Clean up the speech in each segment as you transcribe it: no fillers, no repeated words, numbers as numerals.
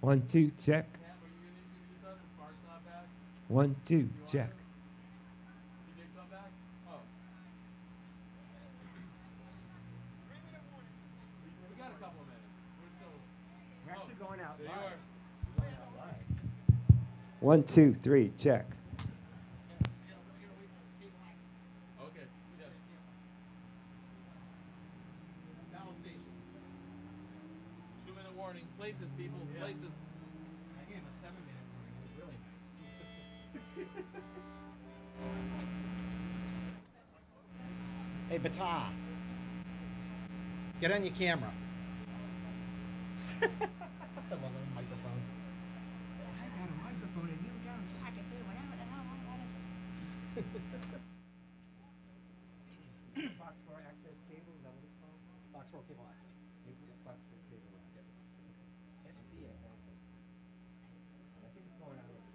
1, 2, check. 1, 2, check. We're actually going out live. 1, 2, 3, check. Places, people, places. I gave him a 7-minute warning. It was really nice. Hey, Bata. Get on your camera. I love a microphone. I got a microphone and you don't. I can say whatever the hell I want to say. Foxboro Access Cable, is that what it's called? Foxboro Cable Access. Foxboro Cable Access. FCA. I think it's going out over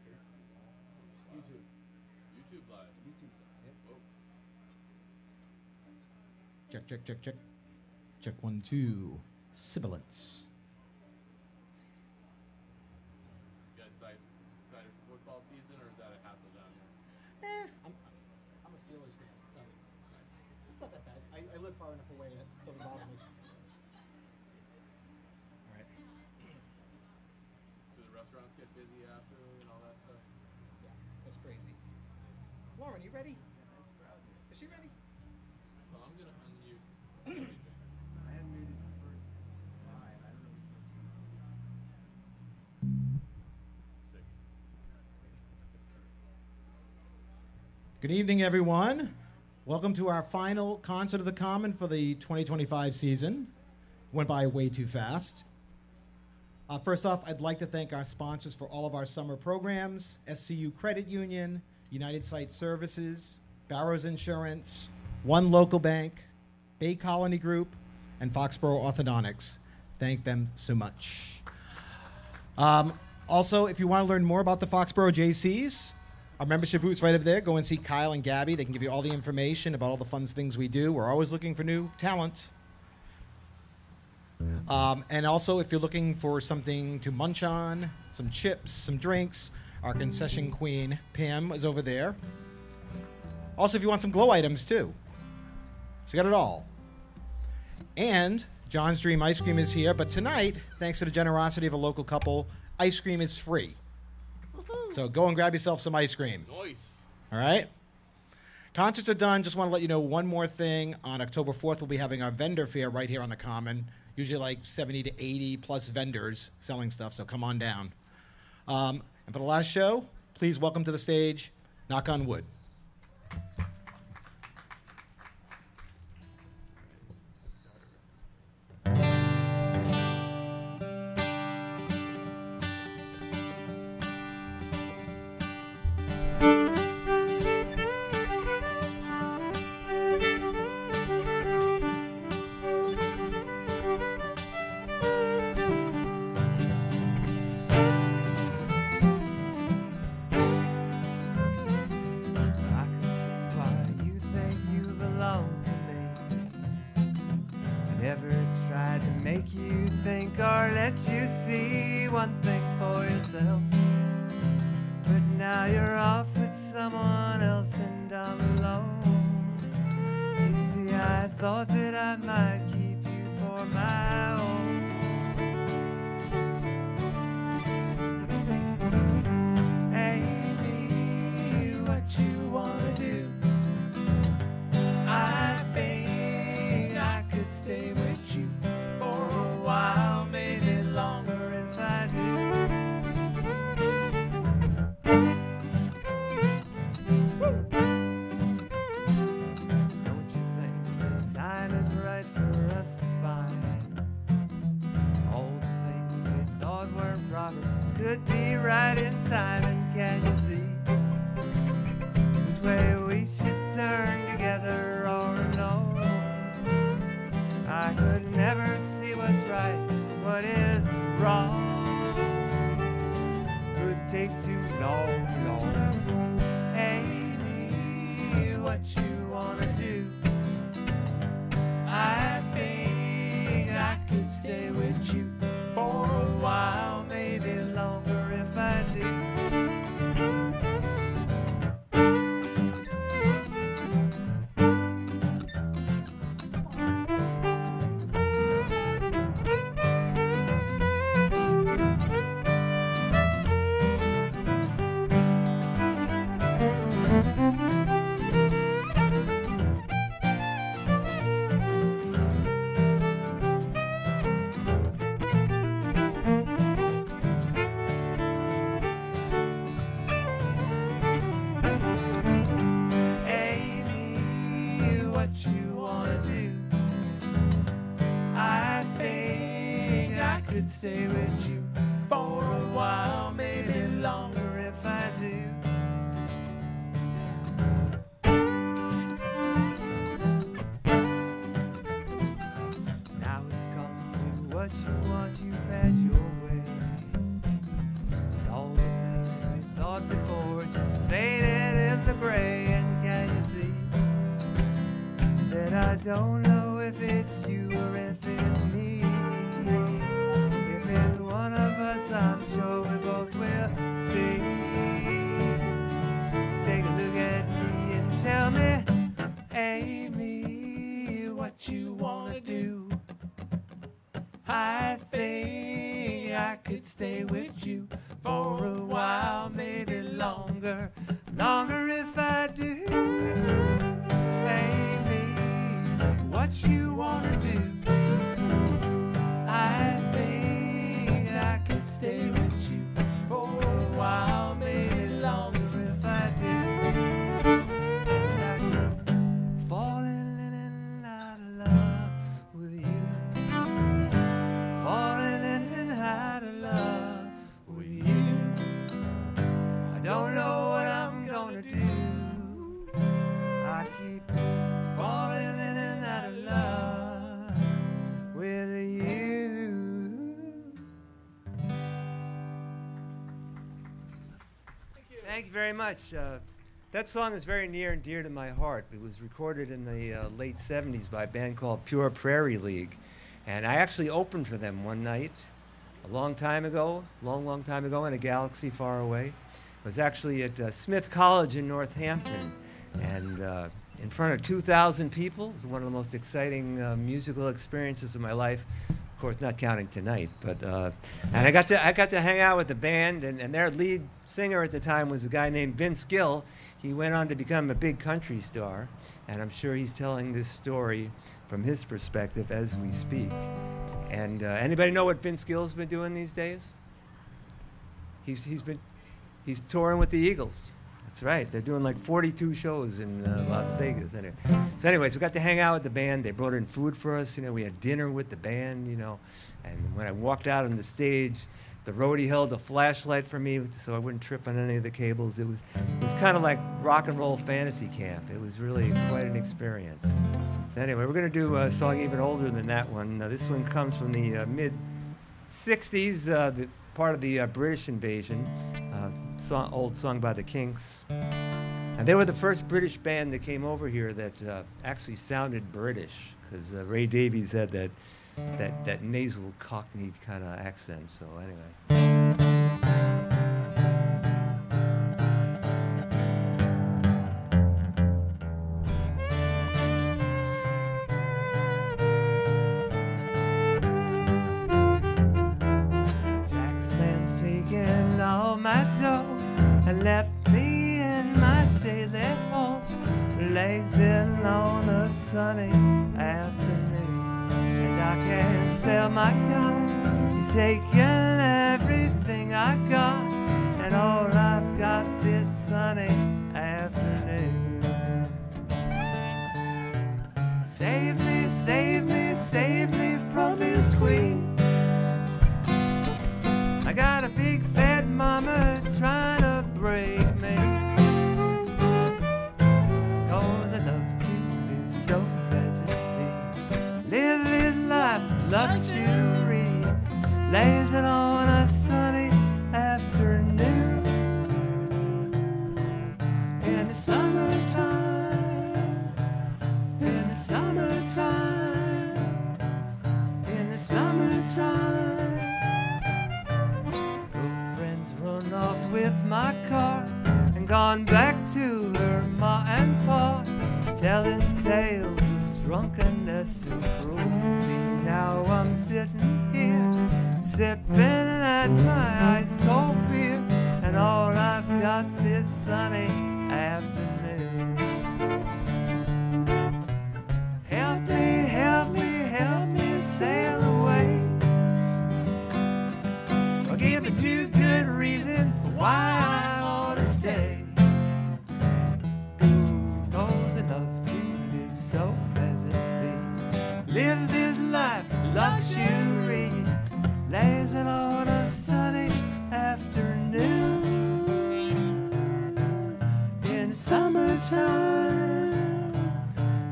YouTube. YouTube live. YouTube. Yep. Whoa. Check, check, check, check. Check 1, 2. Sibilance. You guys excited for football season, or is that a hassle down here? I'm a Steelers fan, so it's not that bad. I live far enough away that it doesn't bother me. All right. Do the restaurants get busy after and all that stuff? Yeah, that's crazy. Lauren, you ready? Is she ready? So I'm gonna unmute. I unmuted the first line. I don't know. Sick. Good evening, everyone. Welcome to our final Concert of the Common for the 2025 season. Went by way too fast. First off, I'd like to thank our sponsors for all of our summer programs: SCU Credit Union, United Site Services, Barrows Insurance, One Local Bank, Bay Colony Group, and Foxborough Orthodontics. Thank them so much. Also, if you want to learn more about the Foxborough Jaycees, our membership booth's right over there. Go and see Kyle and Gabby. They can give you all the information about all the fun things we do. We're always looking for new talent. And also, if you're looking for something to munch on, some chips, some drinks, our concession queen, Pam, is over there. Also, if you want some glow items, too. So you got it all. And John's Dream Ice Cream is here. But tonight, thanks to the generosity of a local couple, ice cream is free. So go and grab yourself some ice cream. Nice. All right? Concerts are done. Just want to let you know one more thing. On October 4th, we'll be having our vendor fair right here on the Common. Usually like 70 to 80 plus vendors selling stuff, so come on down. And for the last show, please welcome to the stage, Knock on Wood. Right for could stay with you for a while, maybe longer if I do. Now it's come to what you want, you've had your way. And all the things we thought before just faded into gray. And can you see that I don't know if it's you or if it's me? If it's one of us, I'm sure we both will see. Take a look at me and tell me, Amy, what you wanna do. I think I could stay with you for a while, maybe longer, longer if I do. Amy, what you wanna do. I think I could stay with you for a while, maybe longer if I do. And I keep falling in and out of love with you. Falling in and out of love with you. I don't know what I'm gonna do. I keep falling in and out of love with you. Thank you very much. That song is very near and dear to my heart. It was recorded in the late 70s by a band called Pure Prairie League. And I actually opened for them one night a long time ago, long time ago in a galaxy far away. It was actually at Smith College in Northampton. And in front of 2,000 people. It was one of the most exciting musical experiences of my life. Of course, not counting tonight, but and I got to hang out with the band, and their lead singer at the time was a guy named Vince Gill. He went on to become a big country star, and I'm sure he's telling this story from his perspective as we speak. And anybody know what Vince Gill's been doing these days? He's touring with the Eagles. That's right. They're doing like 42 shows in Las Vegas. Anyway. So anyways, we got to hang out with the band. They brought in food for us. You know, we had dinner with the band, you know. And when I walked out on the stage, the roadie held a flashlight for me so I wouldn't trip on any of the cables. It was kind of like rock and roll fantasy camp. It was really quite an experience. So anyway, we're going to do a song even older than that one. This one comes from the mid-'60s, part of the British invasion. Old song by the Kinks. And they were the first British band that came over here that actually sounded British, because Ray Davies had that nasal Cockney kind of accent. So anyway. Taxman's taken all my dough and left me in my stately home, blazing on a sunny afternoon. And I can't sell my car. He's taken everything I got, and all I've got this sunny afternoon. Save me, save me, save me from this queen. I got a big fat mama trying to break me, 'cause I love to live so pleasantly. Live this life of luxury, lazing on a sunny afternoon. In the summertime, in the summertime, in the summertime. Run off with my car and gone back to her ma and pa, telling tales of drunkenness and cruelty. Now I'm sitting here, sipping at my ice cold beer, and all I've got's this sunny afternoon. Help me, help me, help me sail away. Or give me 2 good reasons why I ought to stay. 'Cause I love to live so pleasantly. Live this life of luxury. summertime.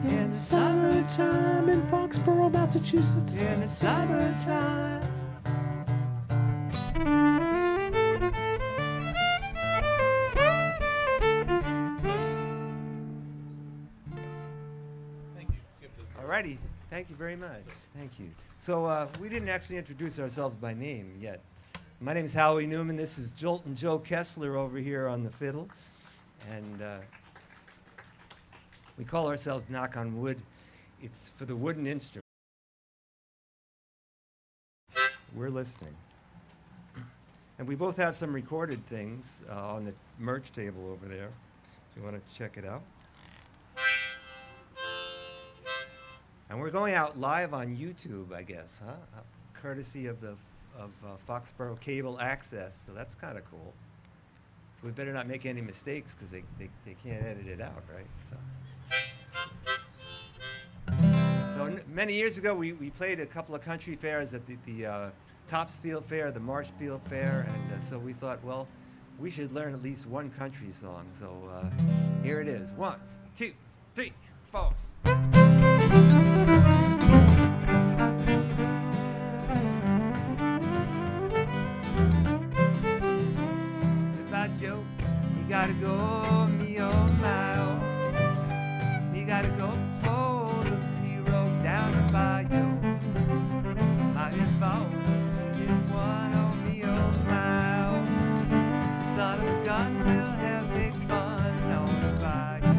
In the summertime in Foxborough, Massachusetts. In the summertime. Thank you. Skipped it. Alrighty, thank you very much. Thank you. So we didn't actually introduce ourselves by name yet. My name is Howie Newman. This is Jolton Joe Kessler over here on the fiddle. And we call ourselves Knock on Wood. It's for the wooden instrument. We're listening. And we both have some recorded things on the merch table over there, if you want to check it out. And we're going out live on YouTube, I guess, huh? Courtesy of the Foxboro Cable Access, so that's kind of cool. So we better not make any mistakes because they can't edit it out, right? So many years ago, we played a couple of country fairs at the Topsfield Fair, the Marshfield Fair, and so we thought, well, we should learn at least one country song. So here it is. 1, 2, 3, 4. Goodbye, Joe. You gotta go, me oh my oh. You gotta go for the hero down the bayou. My involved, sweetest one, oh me oh my oh. Son of a gun, we'll have big fun on the bayou.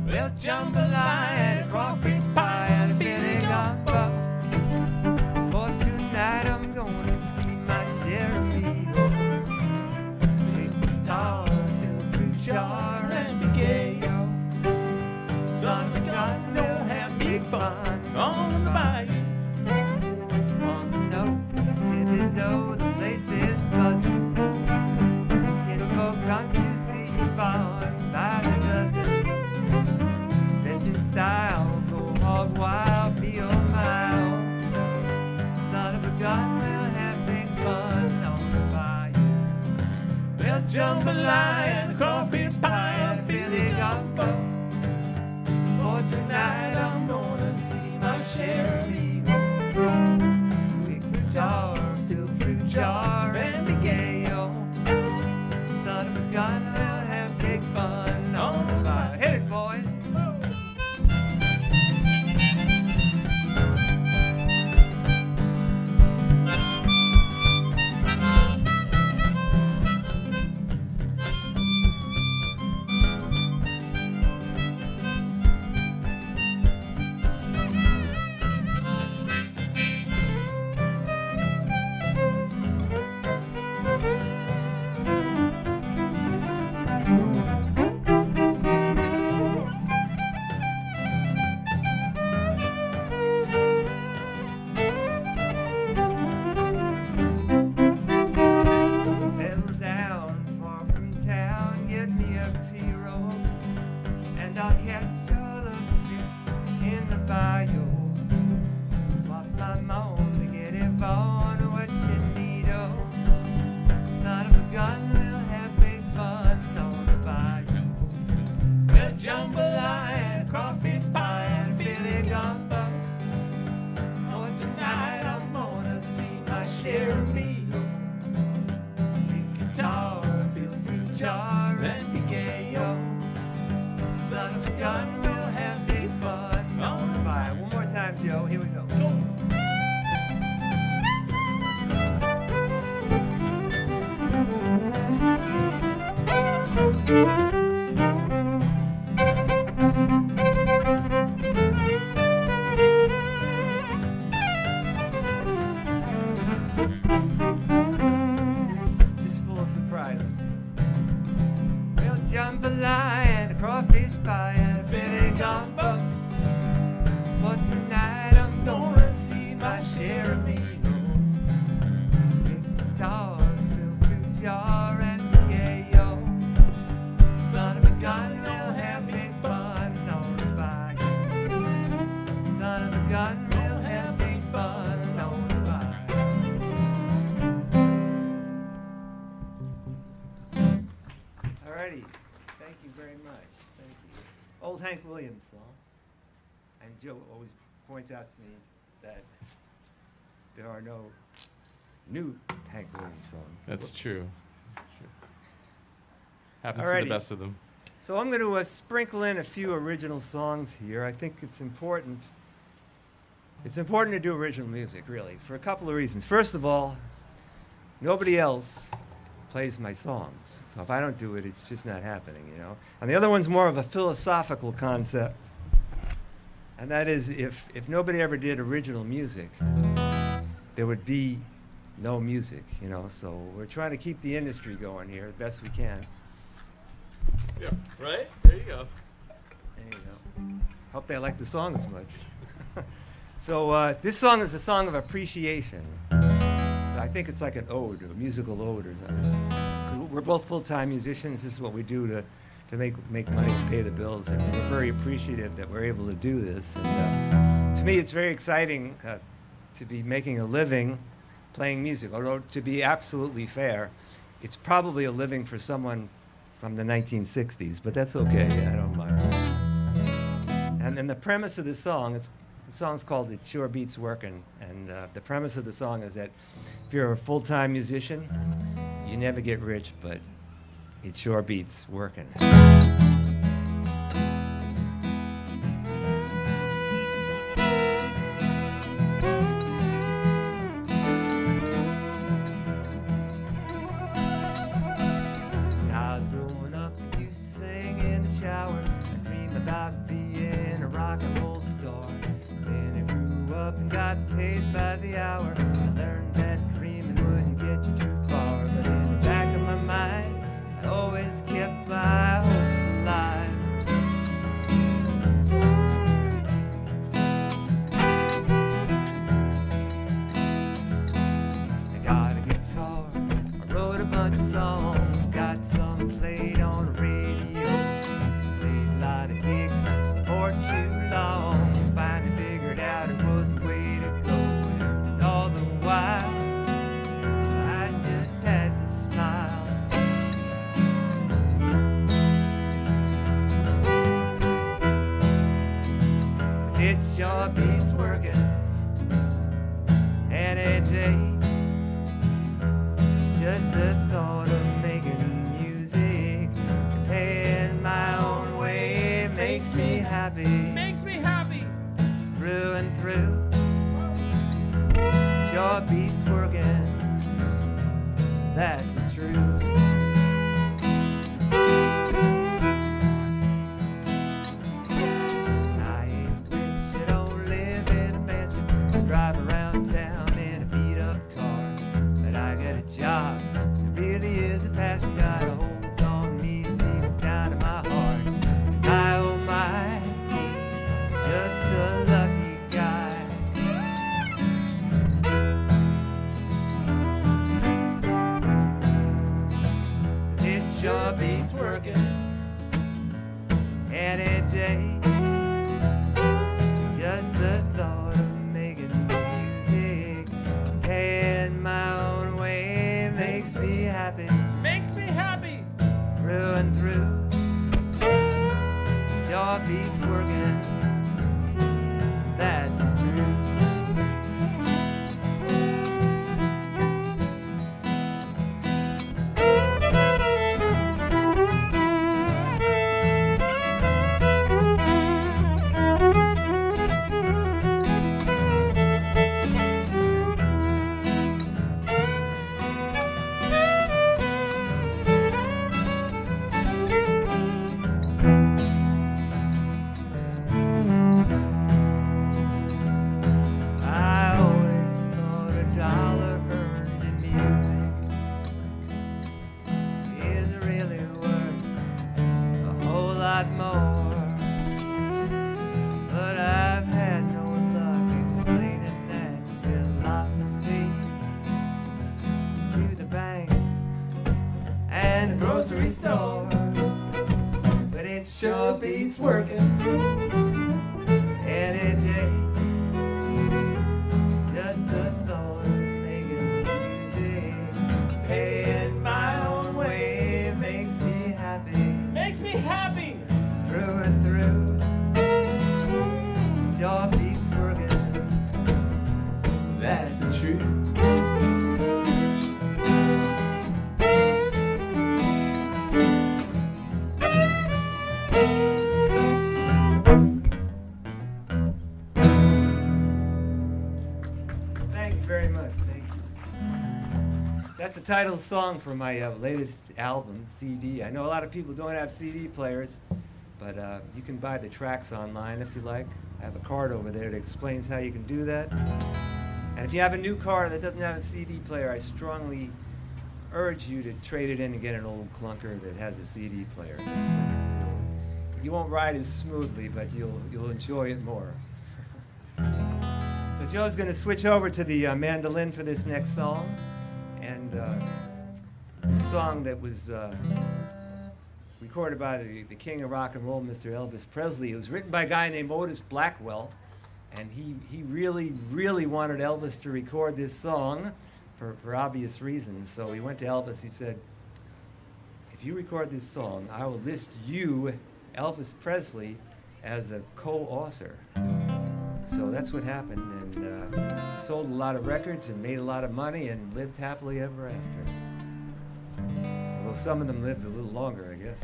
We'll jambalaya, crawfish pie, and a Billy gumbo. For tonight I'm gonna see my share of meatloaf. Big guitar, fill fruit jar, and big ayo. Son of a gun, we'll have big fun on the bayou. On the note, tippy-toe, the place is buzzing. Kid folk come to see you farm by the dozen. Style, go hog wild, be oh my oh. Son of a gun, we'll have big fun on the bayou. We'll jambalaya and crawfish pie and Billy gumbo. For tonight I'm gonna see my share of evil. Big fruit jar, fill fruit jar, and big ayo. Son of a gun, we'll have big fun on the bayou. Hit it, boys. Joe, here we go. Just full of surprises. Well, jambalaya and a crawfish pie and a Billy gumbo. For tonight I'm gonna see my share of meal. Big guitar, fill fruit jar, and yayo. Son of a gun, we'll have big fun on the bayou. Son of a gun, we'll have big fun on the bayou. Alrighty, thank you very much. Thank you. Old Hank Williams song. And Joe always points out to me that there are no new Hank Williams songs. That's Whoops. true. That's true. Happens to Alrighty. the best of them. So I'm going to sprinkle in a few original songs here. I think it's important. It's important to do original music, really, for a couple of reasons. First of all, nobody else plays my songs. So if I don't do it, it's just not happening, you know. And the other one's more of a philosophical concept. And that is, if nobody ever did original music, there would be no music, you know. So we're trying to keep the industry going here the best we can. Yeah, right? There you go. There you go. Hope they like the song as much. So this song is a song of appreciation. So I think it's like an ode, a musical ode or something. 'Cause we're both full-time musicians. This is what we do to make money and pay the bills. And we're very appreciative that we're able to do this. And to me, it's very exciting to be making a living playing music. Although, to be absolutely fair, it's probably a living for someone from the 1960s, but that's okay. I don't mind. And then the premise of the song, the song's called "It Sure Beats Workin'," and the premise of the song is that if you're a full-time musician, you never get rich, but it sure beats working. Paid by the hour. I learned that dreaming wouldn't get you too far, but in the back of my mind, I always kept my hopes alive. I got a guitar, I wrote a bunch of songs, got some played on the radio, played a lot of gigs for too long, finally figured out it was a way to go. I just had to smile. 'Cause it sure beats working any day. Just the thought of making music and paying my own way makes me happy. Makes me happy. Through and through. Sure beats working, that's the truth. I ain't rich, I don't live in a mansion, I drive around town in a beat-up car, but I got a job that really is a passion, got a hold on me deep down in my heart. My oh my, just a lucky guy. Sure beats working any day. Just the thought of making music, paying my own way makes me happy. Makes me happy. Through and through. Sure beats working, that's the truth. Grocery store, but it sure beats working any day. Just the thought of making music, paying my own way makes me happy. Makes me happy. Thank you very much. Thank you. That's the title song for my latest album, CD. I know a lot of people don't have CD players, but you can buy the tracks online if you like. I have a card over there that explains how you can do that. And if you have a new car that doesn't have a CD player, I strongly urge you to trade it in and get an old clunker that has a CD player. You won't ride as smoothly, but you'll enjoy it more. So Joe's going to switch over to the mandolin for this next song. And this song that was recorded by the king of rock and roll, Mr. Elvis Presley. It was written by a guy named Otis Blackwell. And he really, really wanted Elvis to record this song for obvious reasons. So he went to Elvis. He said, if you record this song, I will list you, Elvis Presley, as a co-author. So that's what happened, and sold a lot of records and made a lot of money and lived happily ever after. Well, some of them lived a little longer, I guess.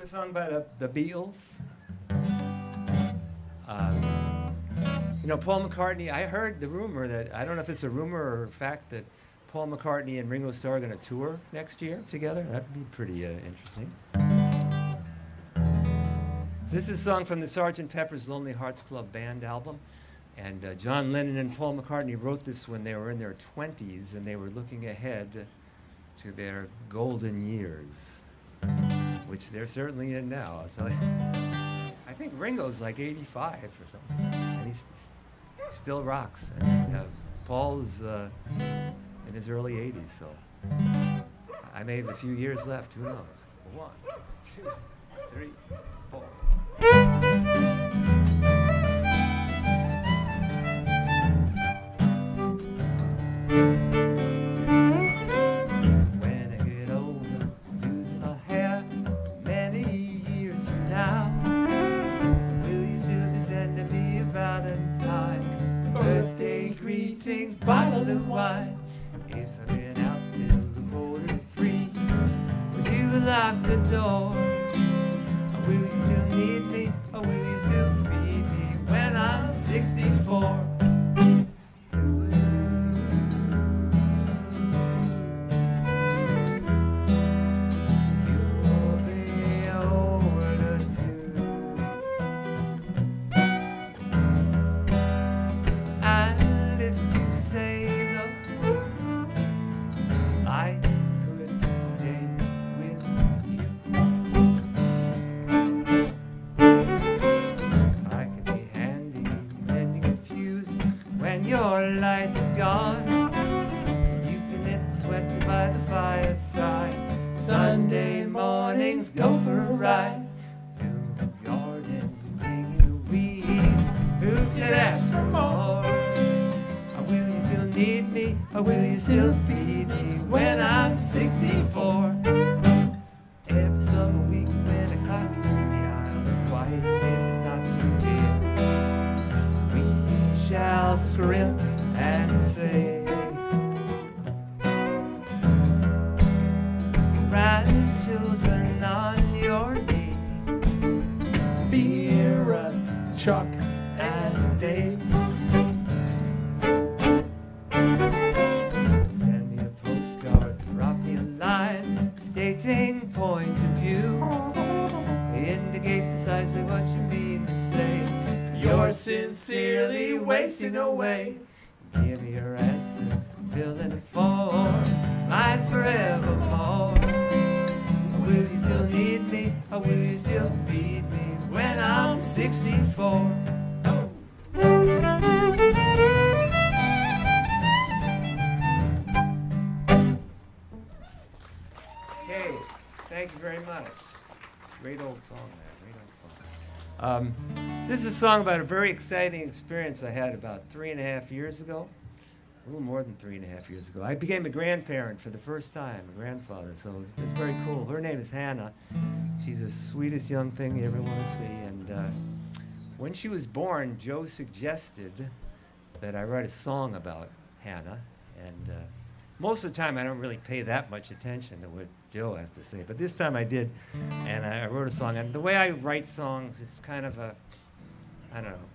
A song by the Beatles. You know, Paul McCartney, I heard the rumor that, I don't know if it's a rumor or a fact, that Paul McCartney and Ringo Starr are going to tour next year together. That'd be pretty interesting. So this is a song from the Sgt. Pepper's Lonely Hearts Club Band album. And John Lennon and Paul McCartney wrote this when they were in their 20s and they were looking ahead to their golden years, which they're certainly in now, I'll tell you. I think Ringo's like 85 or something, and he still rocks. And Paul's in his early 80s, so I may have a few years left, who knows? 1, 2, 3, 4. When I get older, losing my hair, many years from now, the wine. If I've been out till the 2:45, would you lock the door? Or will you still need me? Or will you still feed me when I'm 64? This is a song about a very exciting experience I had about 3.5 years ago, a little more than 3.5 years ago. I became a grandparent for the first time, a grandfather, so it was very cool. Her name is Hannah. She's the sweetest young thing you ever want to see. And when she was born, Joe suggested that I write a song about Hannah. And most of the time, I don't really pay that much attention to what Joe has to say, but this time I did, and I wrote a song. And the way I write songs, it's kind of a, I don't know.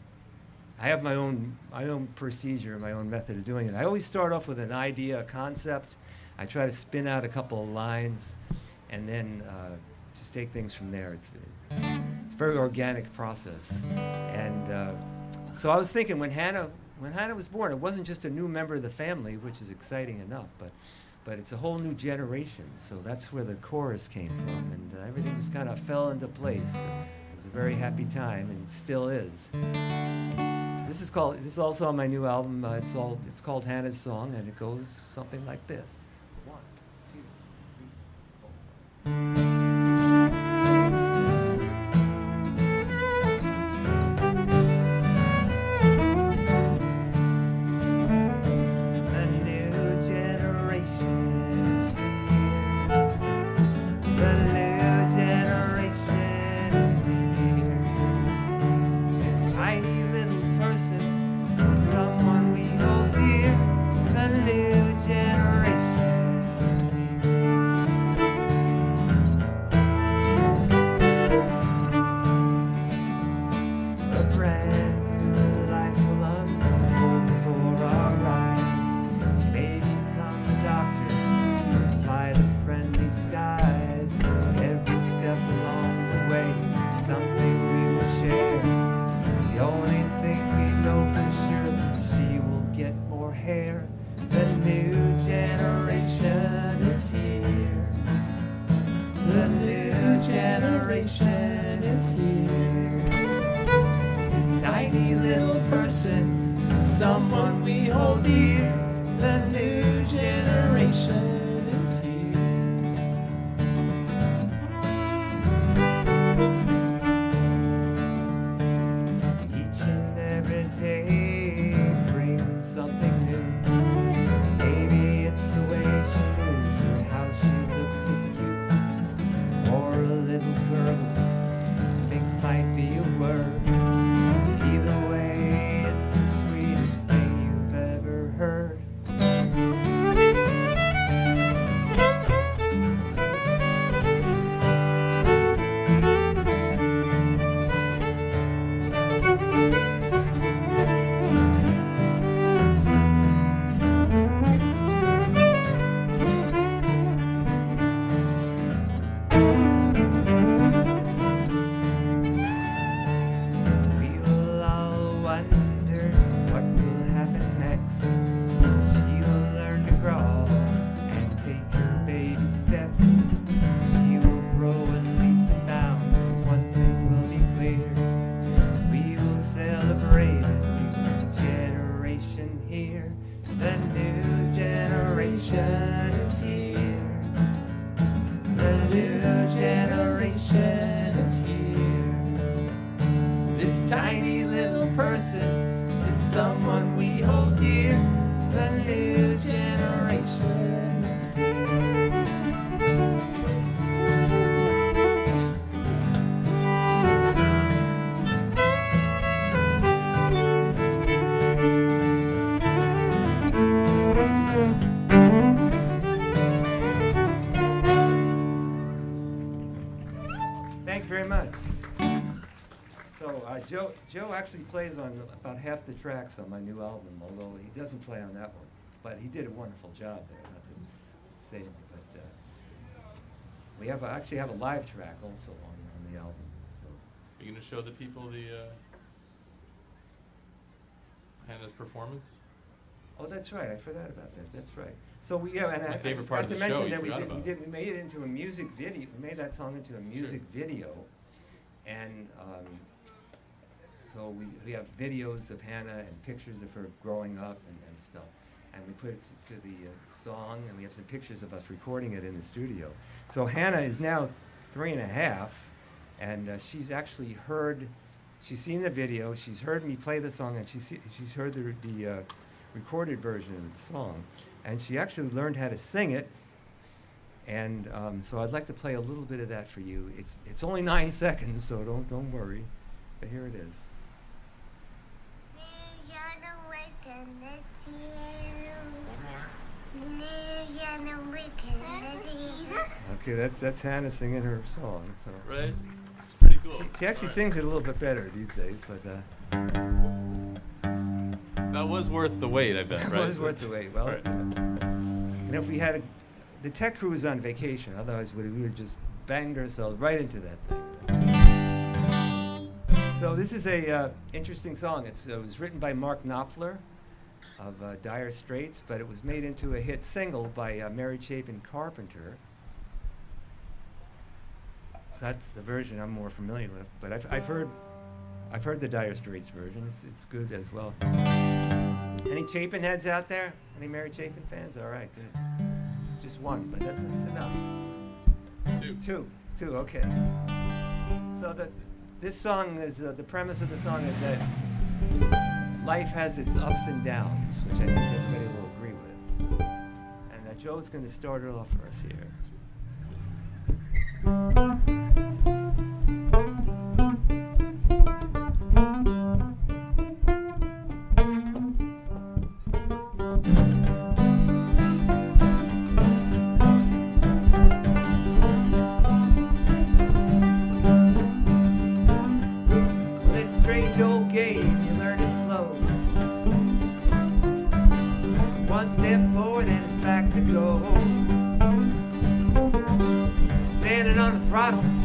I have my own procedure, my own method of doing it. I always start off with an idea, a concept. I try to spin out a couple of lines, and then just take things from there. It's a very organic process. And so I was thinking, when Hannah was born, it wasn't just a new member of the family, which is exciting enough, but it's a whole new generation. So that's where the chorus came from, and everything just kind of fell into place. It was a very happy time, and still is. This is also on my new album. It's called Hannah's Song, and it goes something like this. 1, 2, 3, 4. Either way, it's the sweetest thing you've ever heard. tiny little person is someone we hold dear. The new generation is here. Thank you very much. So Joe actually plays on about half the tracks on my new album, although he doesn't play on that one. But he did a wonderful job there, not to say, but we actually have a live track also on the album. So. Are you going to show the people the Hannah's performance? Oh, that's right. I forgot about that. That's right. So we and My I favorite forgot part of to the show, mention you that forgot about. we made it into a music video. We made that song into a music video, and so we have videos of Hannah and pictures of her growing up and stuff, and we put it to the song, and we have some pictures of us recording it in the studio. So Hannah is now 3.5, and she's actually she's seen the video, she's heard me play the song, and she's heard the recorded version of the song, and she actually learned how to sing it. And so I'd like to play a little bit of that for you. It's only 9 seconds, so don't worry. But here it is. Okay, that's Hannah singing her song. So. Right? It's pretty cool. She actually sings it a little bit better these days, but that was worth the wait, I bet, it right? was worth the wait. Well, right. if we had the tech crew was on vacation, otherwise we would have just banged ourselves right into that thing. So this is a interesting song. It was written by Mark Knopfler of Dire Straits, but it was made into a hit single by Mary Chapin Carpenter. That's the version I'm more familiar with, but I've heard the Dire Straits version. It's good as well. Any Chapin heads out there? Any Mary Chapin fans? All right, good. Just one, but that's enough. Two. Okay. So this song is the premise of the song is that life has its ups and downs, which I think everybody will agree with. And Joe's going to start it off for us here.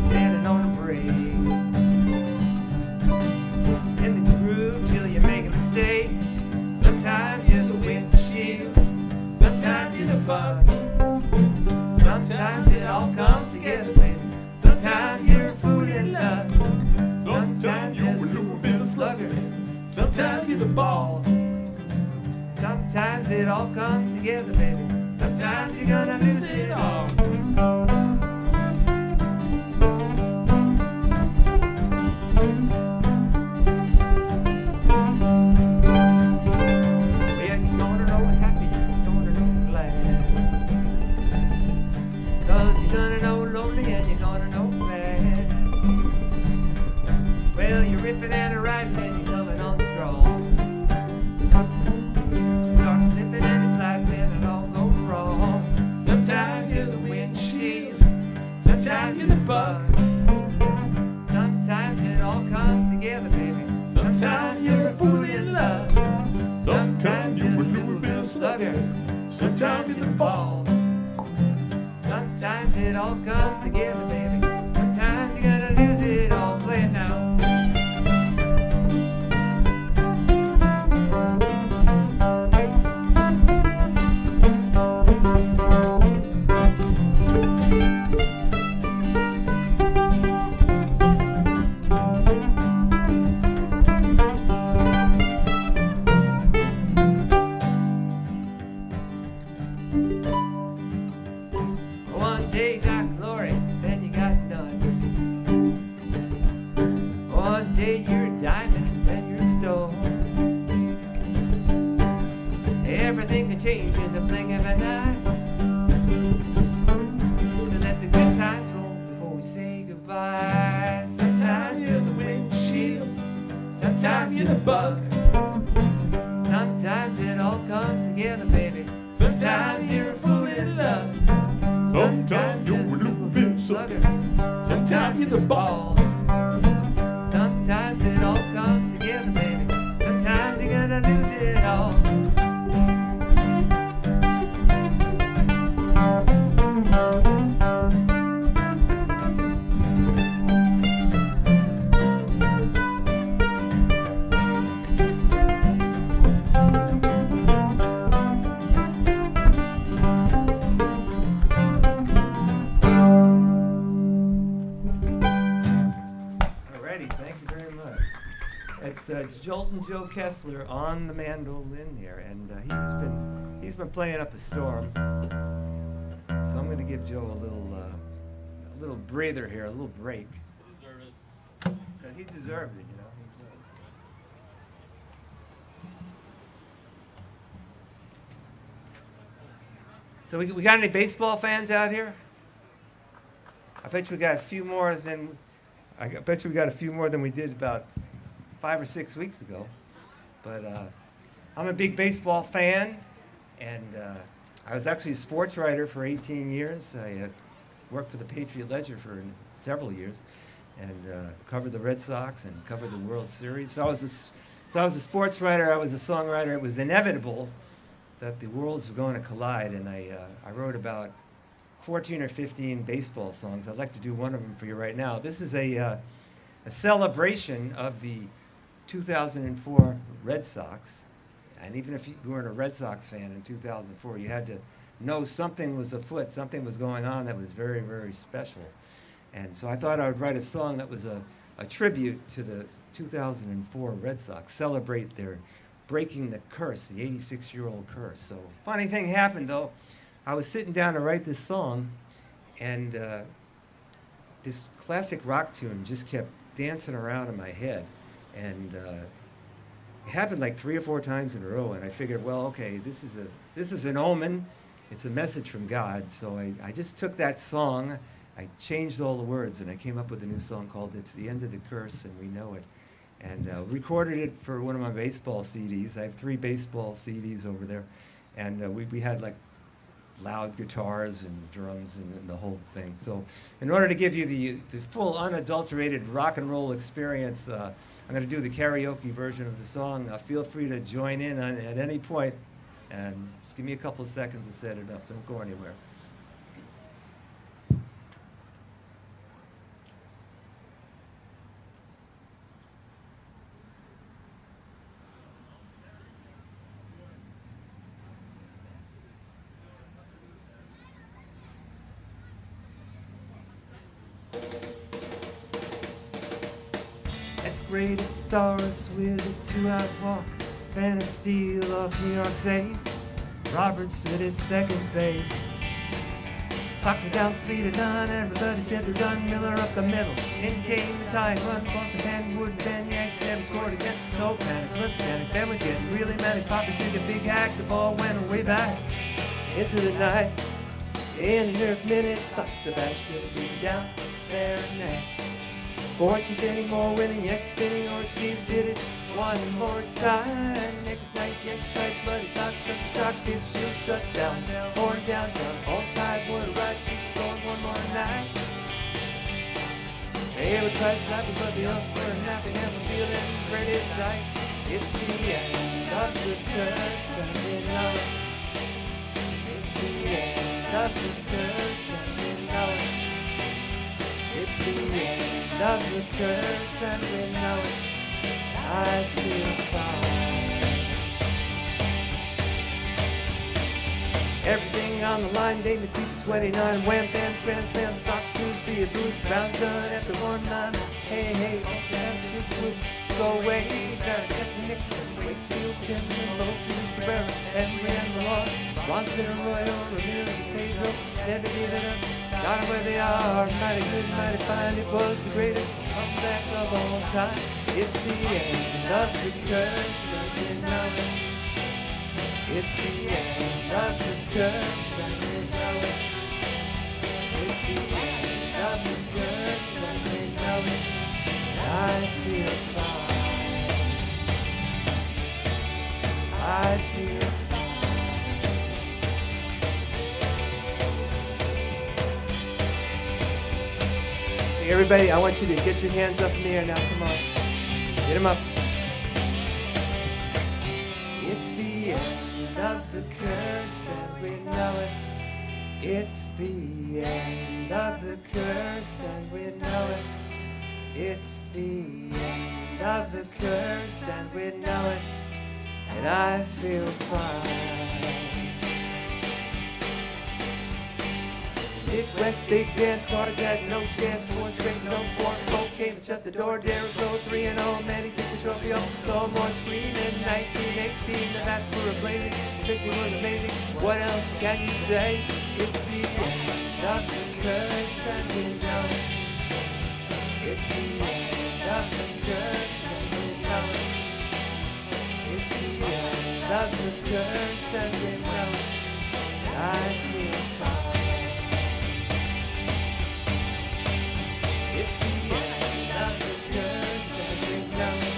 Standing on a brake, in the groove till you make a mistake. Sometimes you're the windshield, sometimes you're the bug. Sometimes it all comes together, baby. Sometimes you're a fool in love. Sometimes you're a little bit of slugger. Sometimes you're the ball. Sometimes it all comes together, baby. Sometimes you're gonna lose it all. And a riding and you're coming on strong. Start slipping and it's like then it all goes wrong. Sometimes you're the windshield, sometimes you're the bug. Sometimes it all comes together, baby. Sometimes you're a fool in love. Sometimes you're a little bit of slugger. Sometimes you're the ball. Sometimes it all comes together, baby. Sometimes you're gonna lose it all. Play it now. One day you got glory, then you got none. One day you're a diamond. stone. Everything can change in the blink of an eye. So let the good times roll before we say goodbye. Sometimes you're the windshield, sometimes you're the bug. Sometimes it all comes together, baby. Sometimes you're a fool in love. Sometimes you're a little bit sucker. Sometimes you're the ball. Sometimes it all comes together, baby. Sometimes you're gonna lose it all. Jolton Joe Kessler on the mandolin here, and he's been playing up a storm. So I'm going to give Joe a little breather here, a little break. Because he deserved it, you know. So we got any baseball fans out here? I bet you we got a few more than we did about 5 or 6 weeks ago. But I'm a big baseball fan, and I was actually a sports writer for 18 years. I worked for the Patriot Ledger for several years, and covered the Red Sox and covered the World Series. So I was a sports writer, I was a songwriter. It was inevitable that the worlds were going to collide, and I wrote about 14 or 15 baseball songs. I'd like to do one of them for you right now. This is a celebration of the 2004 Red Sox, and even if you weren't a Red Sox fan in 2004, you had to know something was afoot, something was going on that was very, very special. And so I thought I would write a song that was a tribute to the 2004 Red Sox, celebrate their breaking the curse, the 86-year-old curse. So funny thing happened, though. I was sitting down to write this song, and this classic rock tune just kept dancing around in my head. And it happened like 3 or 4 times in a row, and I figured, well, okay, this is an omen. It's a message from God. So I just took that song, I changed all the words, and I came up with a new song called "It's the End of the Curse and We Know It," and recorded it for one of my baseball CDs. I have 3 baseball CDs over there, and we had like loud guitars and drums and the whole thing. So in order to give you the full unadulterated rock and roll experience, I'm going to do the karaoke version of the song. Feel free to join in at any point, and just give me a couple of seconds to set it up. Don't go anywhere. Great, it starts with a 2-out walk, Van Steele off New York's ace. Roberts stood at second base. Sox were down 3-0, everybody said they're done. Miller up the middle, in came the tying run. Boston Penn, Wood, Ben Yanks never scored again. No panic, let's panic. Ben was getting really manic. Poppy took a big hack, the ball went way back into the night. In the nerve minute, Sox are back, it'll be down there next. 14 inning, more winning, Yanks spinning, Ortiz did it one more time. Next night, Yanks strike, bloody Sox up the shock, pitch, shield shut down. 4 down, all tied, would ride, keep going one more night. They would try snapping, but the umps were napping, and we're feeling pretty tight. It's the end of the curse, and we know it. It's the end of the curse, and we know it. It's the end of the curse, and we know it. I feel fine. Everything on the line, they defeat 29. Wham, bam, grandstand, Sox cruise, see a booth, Brown's done after 1-9. Hey, hey, all chances would go away. Barrett, Captain Nixon, Wakefield, Simmons, Lofield, Cabrera, Henry and Lamar, Bronson, Arroyo, Ramirez, Pedro, never give it up. Got them where they are, mighty good, mighty fine. It was the greatest come back a long time. It's the end of the curse, don't you know it? It's the end of the curse, don't you know it? It's the end of the curse, don't you know it? I feel fine. I feel fine. Hey, everybody, I want you to get your hands up in the air now. Come on. Get them up. It's the end of the curse and we know it. It's the end of the curse and we know it. It's the end of the curse and we know it. And I feel fine. Big West, big dance, cars had no chance, more straight, no fork, cocaine, but shut the door, Derek go 3-0, man, he gets the trophy home, no more screaming, 1918, the bats were blazing, the pitching was amazing, what else can you say? It's the end of the curse, and we know it. It's the end of the curse, and we know it. It's the end of the curse, and we know it. I feel fine. It's the end of the curse, and we know it.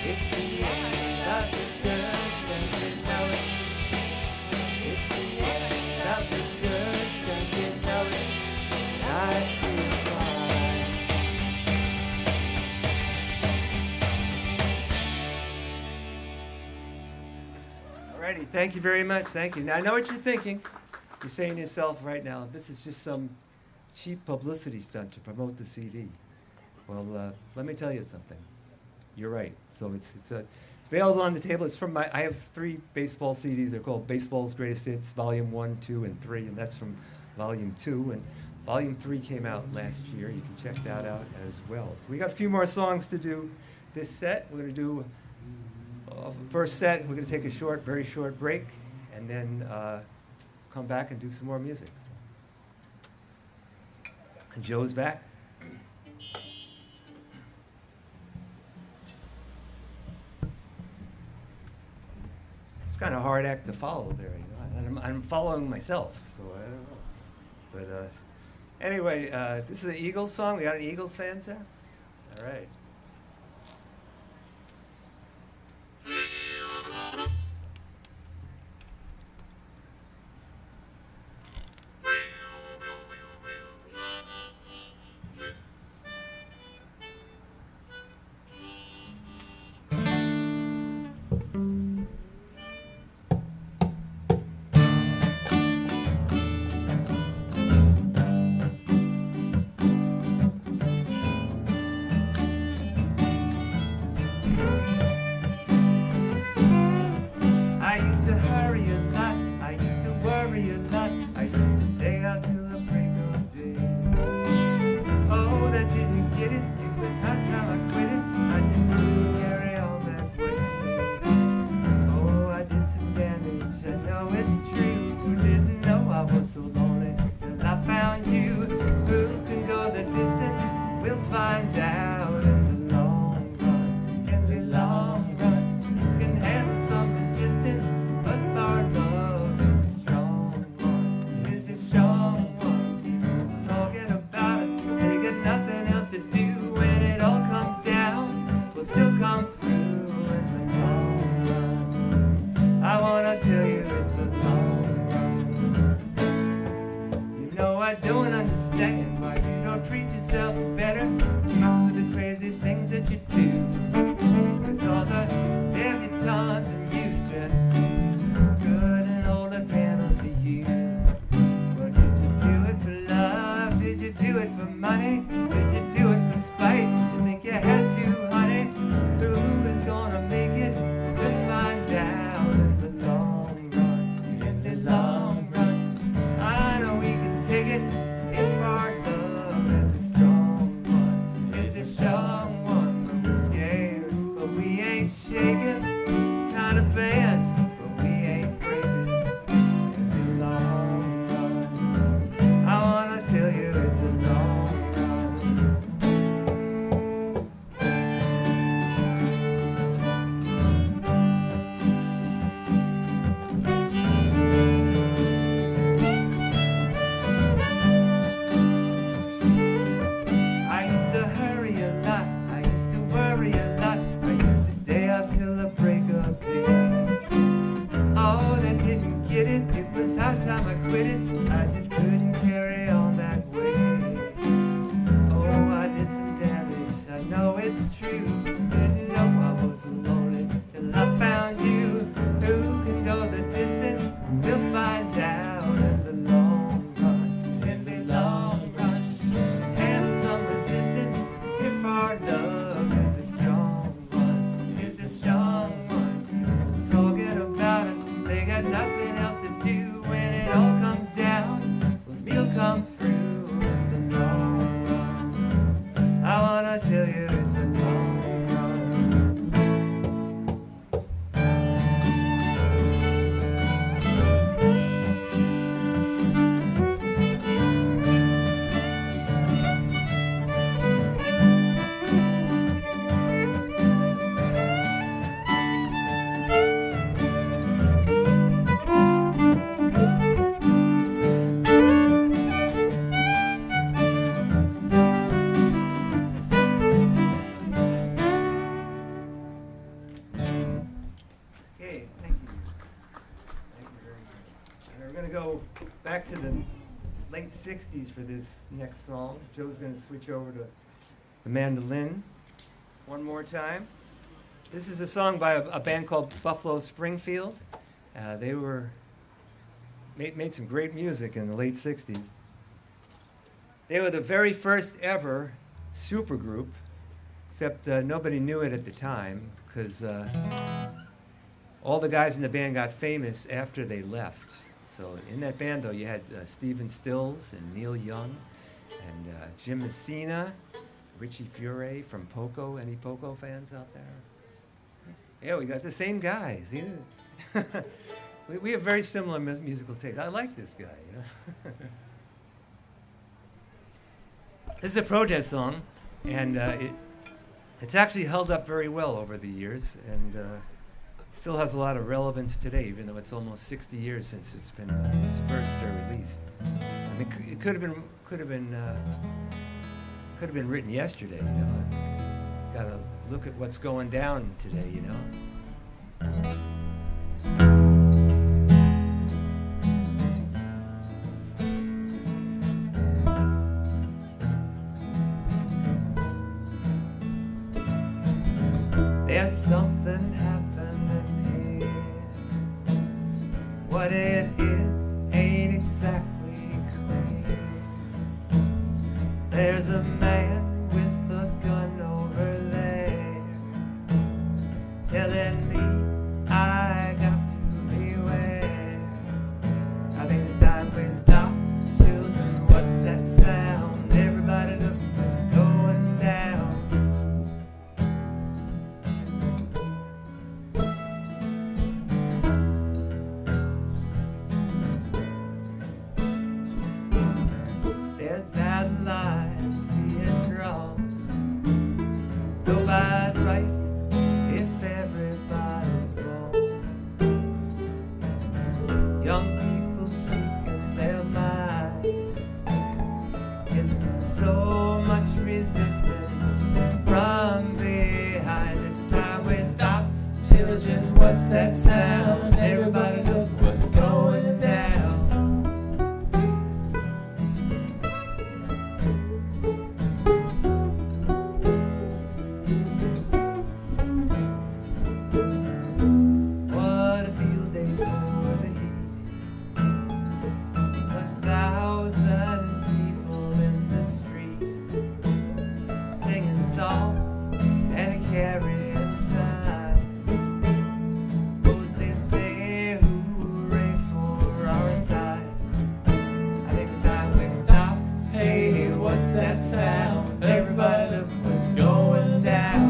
It's the end of the curse, and we know it. It's the end of the curse, and we know it. I feel fine. Alrighty, thank you very much. Thank you. Now I know what you're thinking. You're saying to yourself right now, this is just some cheap publicity stunt to promote the CD. Well, let me tell you something. You're right. So it's available on the table. It's from I have 3 baseball CDs. They're called Baseball's Greatest Hits, Volume 1, 2, and 3, and that's from Volume 2. And Volume 3 came out last year. You can check that out as well. So we got a few more songs to do this set. We're going to do first set. We're going to take a short, very short break, and then come back and do some more music. And Joe's back. It's kind of a hard act to follow there, you know. And I'm following myself, so I don't know. But anyway, this is an Eagles song. We got any Eagles fans there? All right. it's true. Didn't know I was lonely till I found you. Who can go the distance? We'll find out in the long run. In the long run, handle some resistance if our love is a strong one. Is a strong one. Talking about us, they got nothing else to do. When it all comes down, we'll still come through. In the long run, I wanna tell you it's a long run. Okay, thank you. Thank you very much. And we're going to go back to the late 60s for this next song. Joe's going to switch over to the mandolin one more time. This is a song by a band called Buffalo Springfield. They made some great music in the late 60s. They were the very first ever supergroup, except nobody knew it at the time because all the guys in the band got famous after they left. So in that band, though, you had Stephen Stills and Neil Young and Jim Messina, Richie Furay from Poco. Any Poco fans out there? Yeah, we got the same guys. We have very similar musical taste. I like this guy, you know. This is a protest song, and it's actually held up very well over the years, and still has a lot of relevance today, even though it's almost 60 years since it's been first released. And it could have been written yesterday, you know. Got to look at what's going down today, you know. There's something happening here. What it is ain't exactly clear. There's a man with a gun over there telling me I got to beware. I think the time we stop, children, what's that sound? Everybody look what's going down. There's bad lines being drawn. Nobody's right if everybody's wrong. Young people speaking their mind. Getting so much resistance from behind. It's time we stop. Children, what's that sound? Everybody look what's going down. What a field day for the heat. 1,000 people in the street singing songs and carrying signs. Both they say hooray for our side. I think the time we stop. Hey, what's that sound? Everybody look what's going down.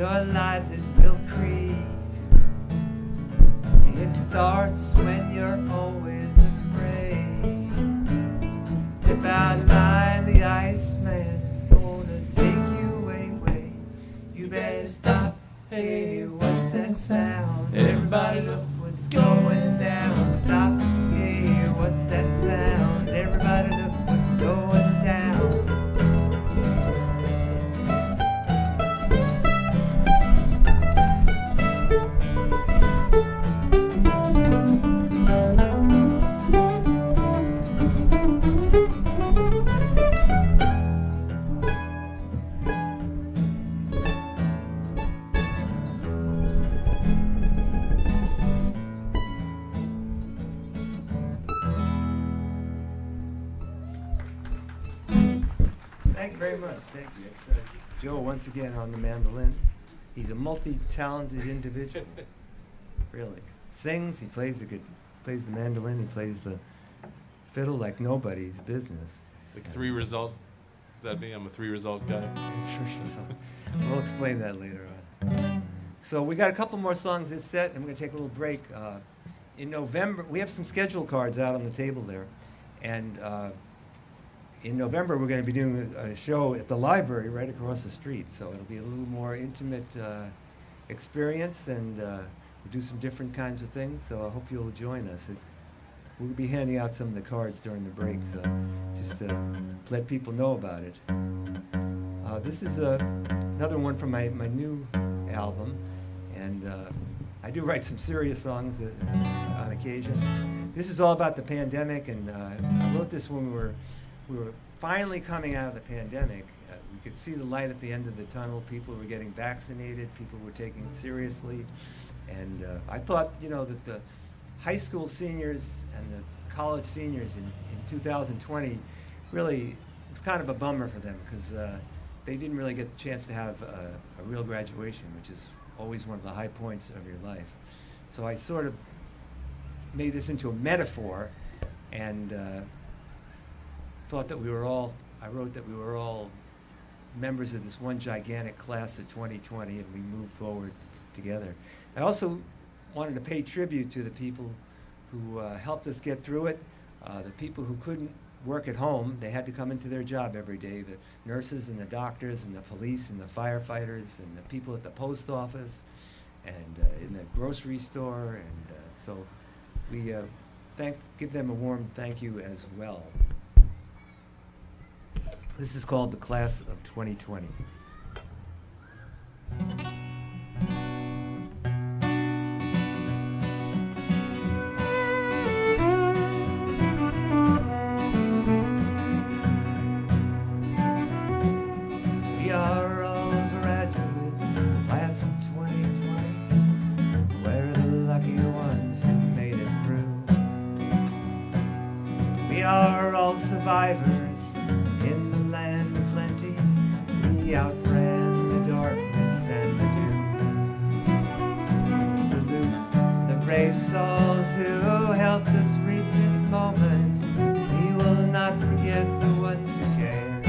your lives it will creep. It starts when you're always afraid. Step out of line, the Iceman is gonna take you way. You better stop. Hey, what's that sound? Everybody look what's going down. Stop. Hey, what's that sound? Everybody look what's going down. Thank you very much. Thank you. It's Joe once again on the mandolin. He's a multi-talented individual. Really. Sings, he plays the mandolin, he plays the fiddle like nobody's business. Like 3 result. Is that me? I'm a 3 result guy. We'll explain that later on. So we got a couple more songs this set, and we're going to take a little break. In November, we have some schedule cards out on the table there, and in November we're going to be doing a show at the library right across the street. So it'll be a little more intimate experience, and we'll do some different kinds of things. So I hope you'll join us. We'll be handing out some of the cards during the break, so just to let people know about it. This is another one from my new album, and I do write some serious songs on occasion. This is all about the pandemic, and I wrote this when we were finally coming out of the pandemic. We could see the light at the end of the tunnel. People were getting vaccinated. People were taking it seriously. And I thought, that the high school seniors and the college seniors in 2020 really was kind of a bummer for them, because they didn't really get the chance to have a real graduation, which is always one of the high points of your life. So I sort of made this into a metaphor, and thought that I wrote that we were all members of this one gigantic class of 2020, and we moved forward together. I also wanted to pay tribute to the people who helped us get through it, the people who couldn't work at home. They had to come into their job every day, the nurses and the doctors and the police and the firefighters and the people at the post office and in the grocery store, and so we give them a warm thank you as well. This is called The Class of 2020. We are all graduates, class of 2020. We're the lucky ones who made it through. We are all survivors in the land of plenty. We outran the darkness and the doom. Salute the brave souls who helped us reach this moment. We will not forget the ones who cared,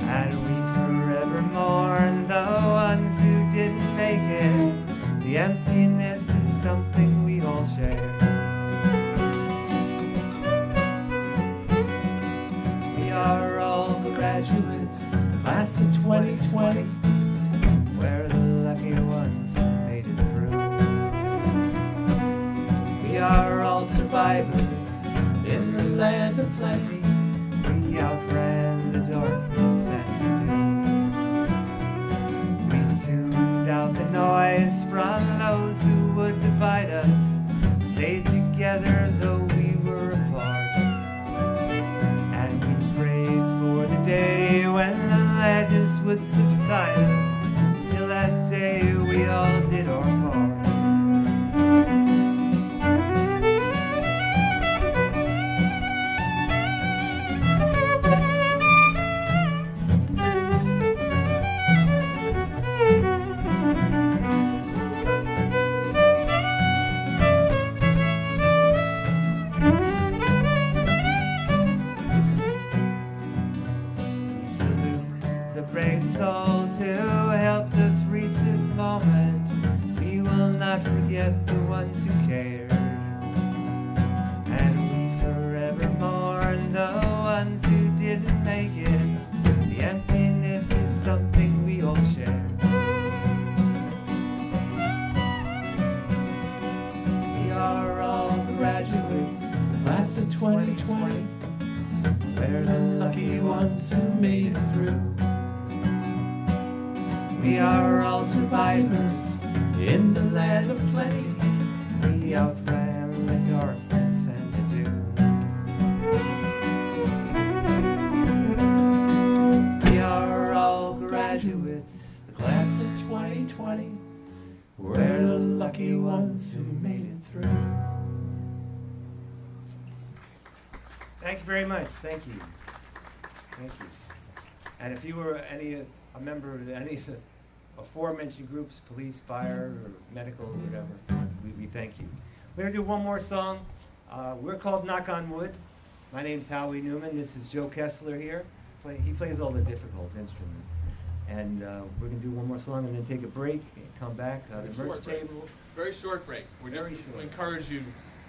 and we forever mourn the ones who didn't make it. The emptiness is something we all share. Are all graduates, class of 2020. We're the lucky ones who made it through. We are all survivors in the land of plenty. We outran the darkness and the doom. We tuned out the noise from those who would divide us. Stayed together though we were apart. For the day when the madness would subside us, till that day we all did our part. Brave souls who helped moment. We will not forget the ones who cared. And we forever mourn the ones who didn't make it. The emptiness is something we all share. We are all graduates, the class of 2020. We're the lucky ones who made it through. We are all survivors in the land of plenty. We outran the darkness and the doom. We are all graduates, the class of 2020. We're the lucky ones who made it through. Thank you very much. Thank you. Thank you. And if you were a member of any of the aforementioned groups, police, fire, or medical, or whatever, we thank you. We're going to do one more song. We're called Knock on Wood. My name's Howie Newman. This is Joe Kessler here. He plays all the difficult instruments. And we're going to do one more song and then take a break and come back. The merch table. Very short break. We encourage you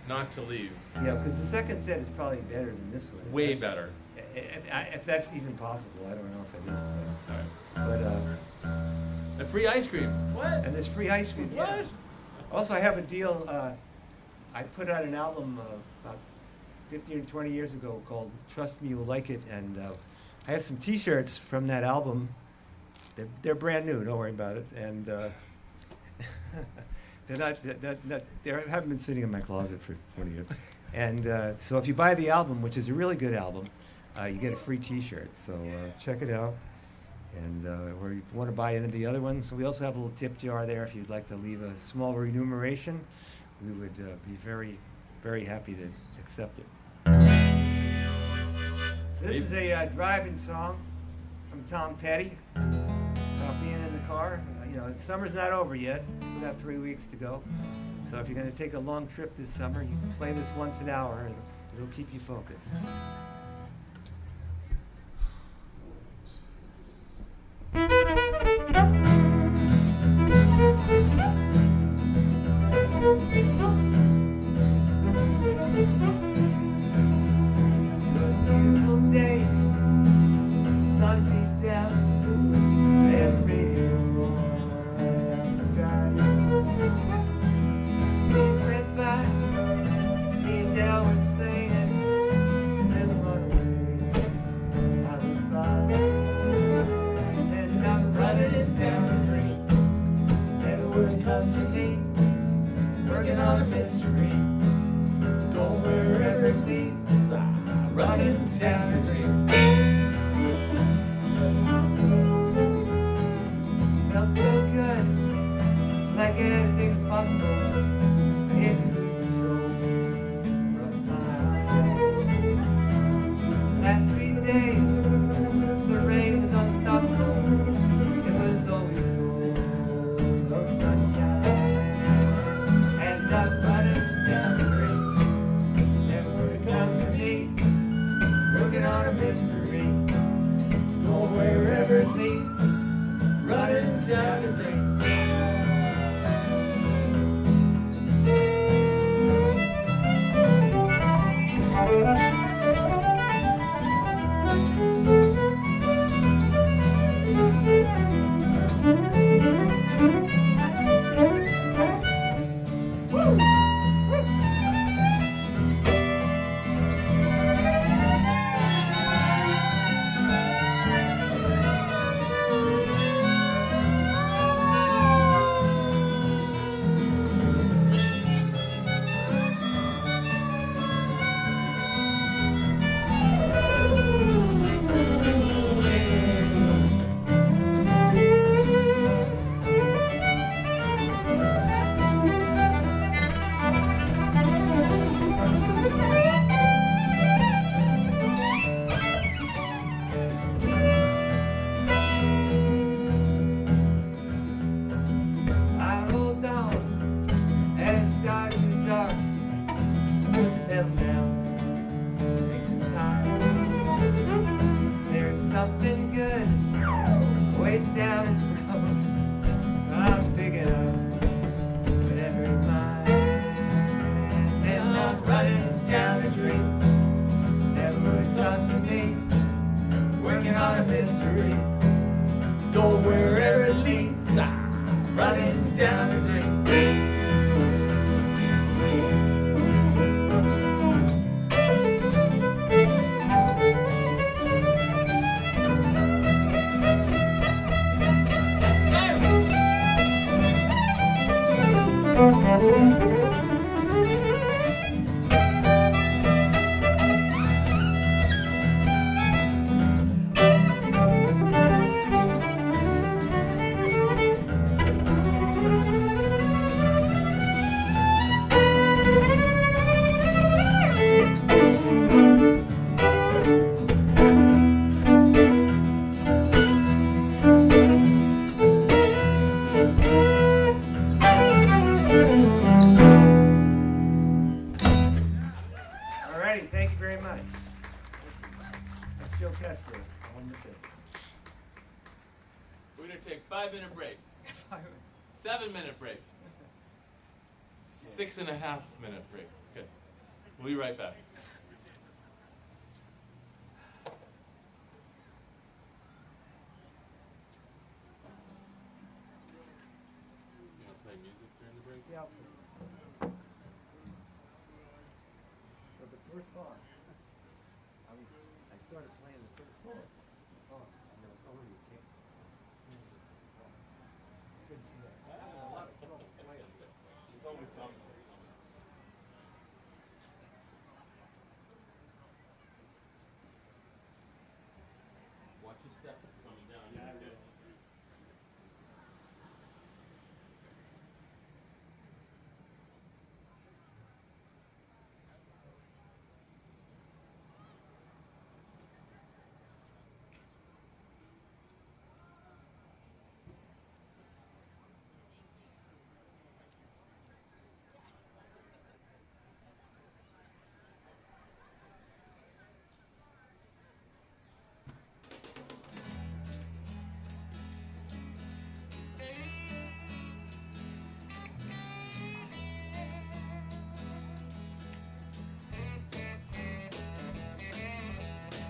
not to leave. Yeah, because the second set is probably better than this one. Way better. If that's even possible, I don't know if it is. All right. But And free ice cream. What? and there's free ice cream. Yeah. What? Also, I have a deal. I put out an album about 15 or 20 years ago called "Trust Me, You'll Like It," and I have some T-shirts from that album. They're brand new. Don't worry about it. And they haven't been sitting in my closet for 20 years. And so if you buy the album, which is a really good album, you get a free T-shirt. So check it out. And or if you want to buy any of the other ones, so we also have a little tip jar there if you'd like to leave a small remuneration. We would be very, very happy to accept it. So this is a driving song from Tom Petty about being in the car. You know, summer's not over yet. We have 3 weeks to go. So if you're going to take a long trip this summer, you can play this once an hour, and it'll keep you focused. Beautiful day, sun beat down, and radio roaring down the sky. Trees went by, me and Dale were singing, and the runaway I was by. And I'm running it down the street, never would come to me, working on a mystery, go wherever it leads. Running down the street. Felt so good, like anything's possible. I hit lose control of my eyes. Last 3 days, the rain was unstoppable. It was always cool, no sunshine. And I'm running down the street, never it comes to me. Working on a mystery, go wherever it leads, running down the drain. a mystery. Go wherever it leads, I'm running down the drain. Alrighty, thank you very much. That's Joe Kessler on the field. We're gonna take 5-minute break. 7-minute break. 6.5-minute break. Okay. We'll be right back. You gonna play music during the break? Yeah. So the first song, I started playing the first song. And there was already a kick. I'm having a lot of trouble playing. There's always something. Watch your step. It's coming down. Yeah, good.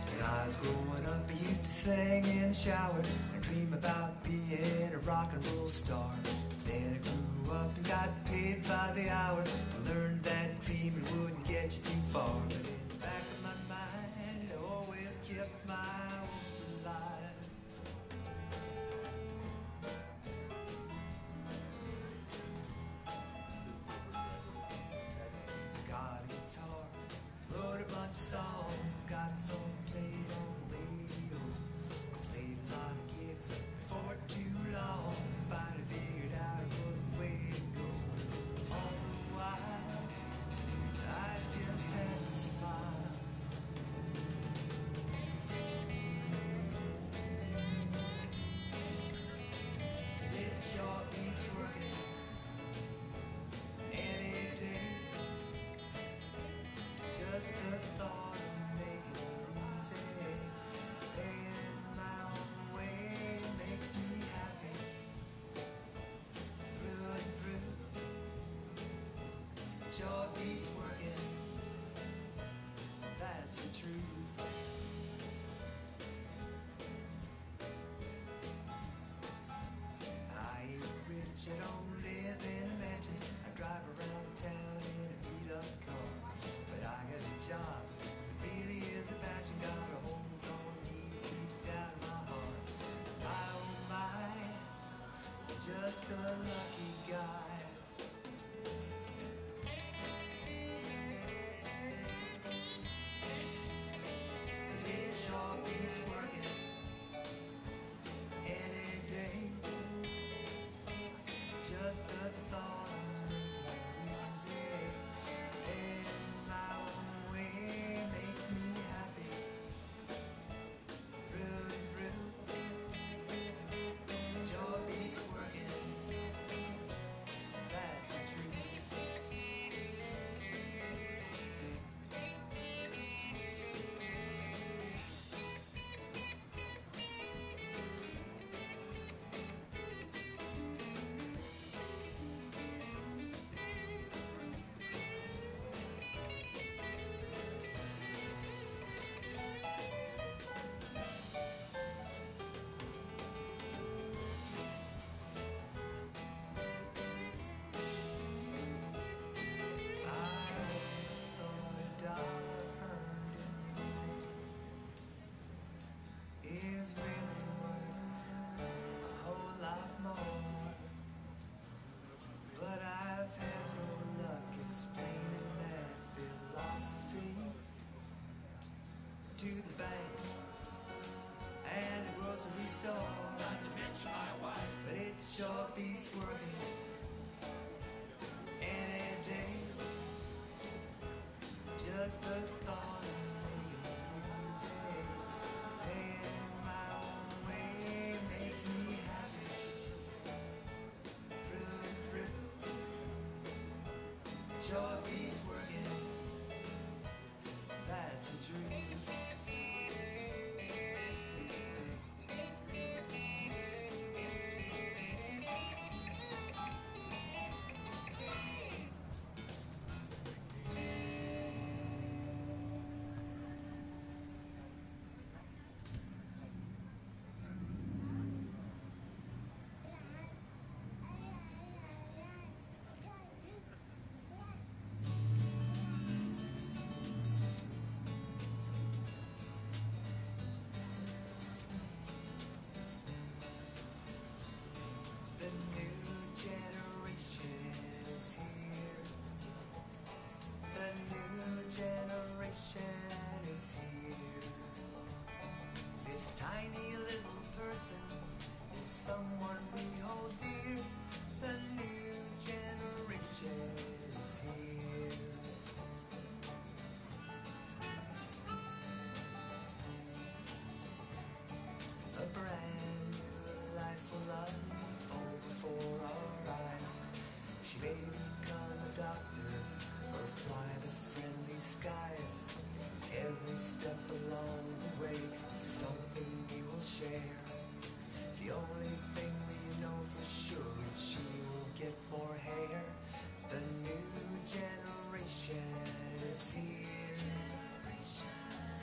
When I was growing up, I used to sing in the shower and dream about being a rock and roll star. Then I grew up and got paid by the hour. I learned that dreaming wouldn't get you too far. But in the back of my mind, I always kept my hopes alive. Got a guitar, wrote a bunch of songs, got some played on the radio. Played a lot of gigs for too long. Finally figured out it was the way to go. All the while, I just had to smile. 'Cause it sure beats working any day. Just the thought of making it easy, paying my own way makes me happy. Through and through, it sure beats working. That's the truth. I ain't rich, I don't live in a mansion. I drive around town in a beat-up car. But I got a job that really is a passion. Got a hold on me deep down in my heart. Oh my, just a lucky guy. 'Cause it sure beats working any day. Just the thought of making it easy, paying my own way makes me happy. Through and through, sure beats working. joy beats working. That's a dream. The new generation is here. The new generation is here. This tiny little person is someone we hold dear. The new generation is here. A brand new life will unfold before our eyes. She may become a doctor or fly the friendly skies. Every step along the way is something we will share. The only thing we know for sure is she will get more hair. The new generation is here.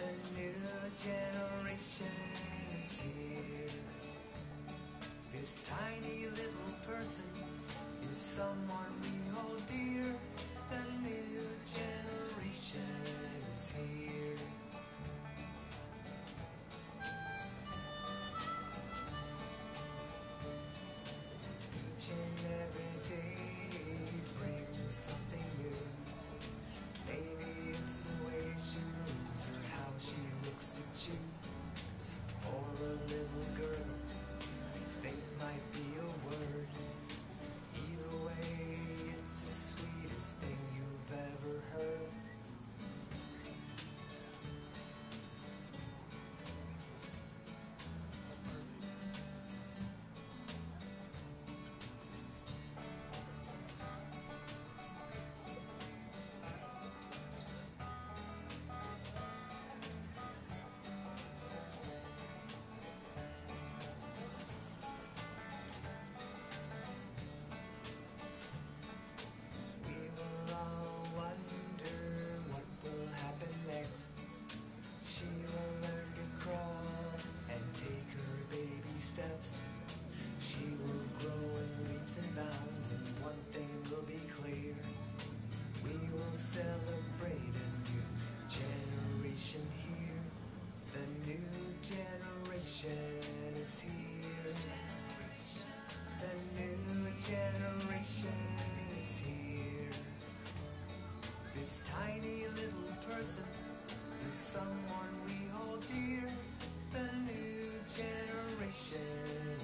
The new generation is here. This tiny little person is someone we hold dear. The new generation is here. Each and every day brings something new. Maybe it's the way she moves or how she looks at you. Or a little girl, fate might be a word. Either way, it's the sweetest thing you've ever heard. We will all wonder what will happen next. She will learn to crawl and take her baby steps. She will grow in leaps and bounds, and one thing will be clear. We will celebrate a new generation here. The new generation is here. The new generation is here. This tiny little person is someone we hold dear. The new generation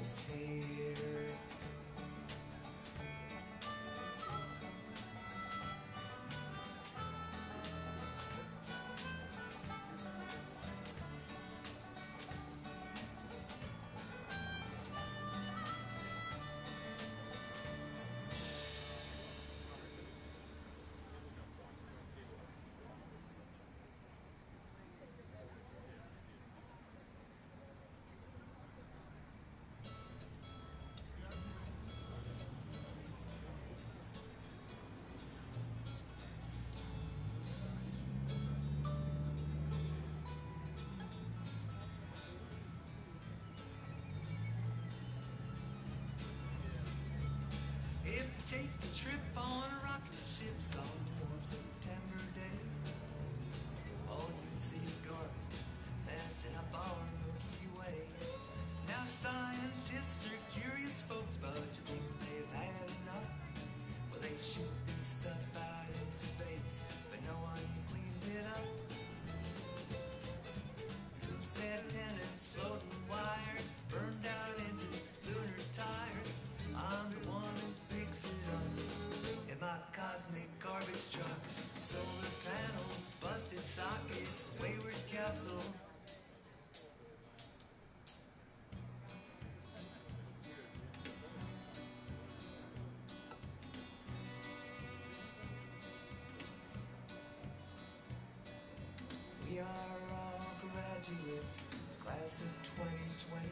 is here. If you take the trip on a rocket ship some warm September day, all you can see is garbage passing up our Milky Way. Now scientists are curious folks, but you think they've had enough? Well, they shoot this stuff out into space, but no one cleans it up. Loose antennas, floating wires, burned out engines, lunar tires. I'm the one who picks it up in my cosmic garbage class of 2020.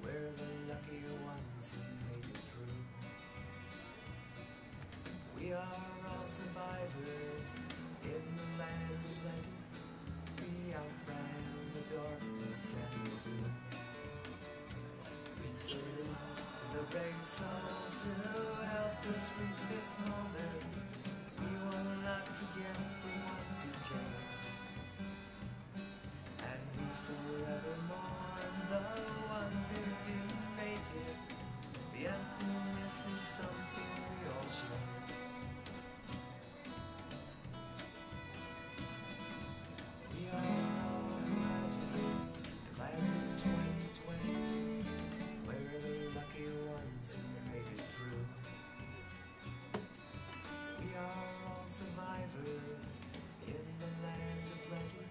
We're the lucky ones who made it through. We are all survivors in the land of plenty. We outran the darkness and the gloom. We salute the brave souls who helped us reach this moment. We will not forget the ones who came. And we forever mourn the ones who didn't make it. The emptiness is something we all share. We are all graduates, the class of 2020. We're the lucky ones who made it through. We are all survivors in the land of plenty.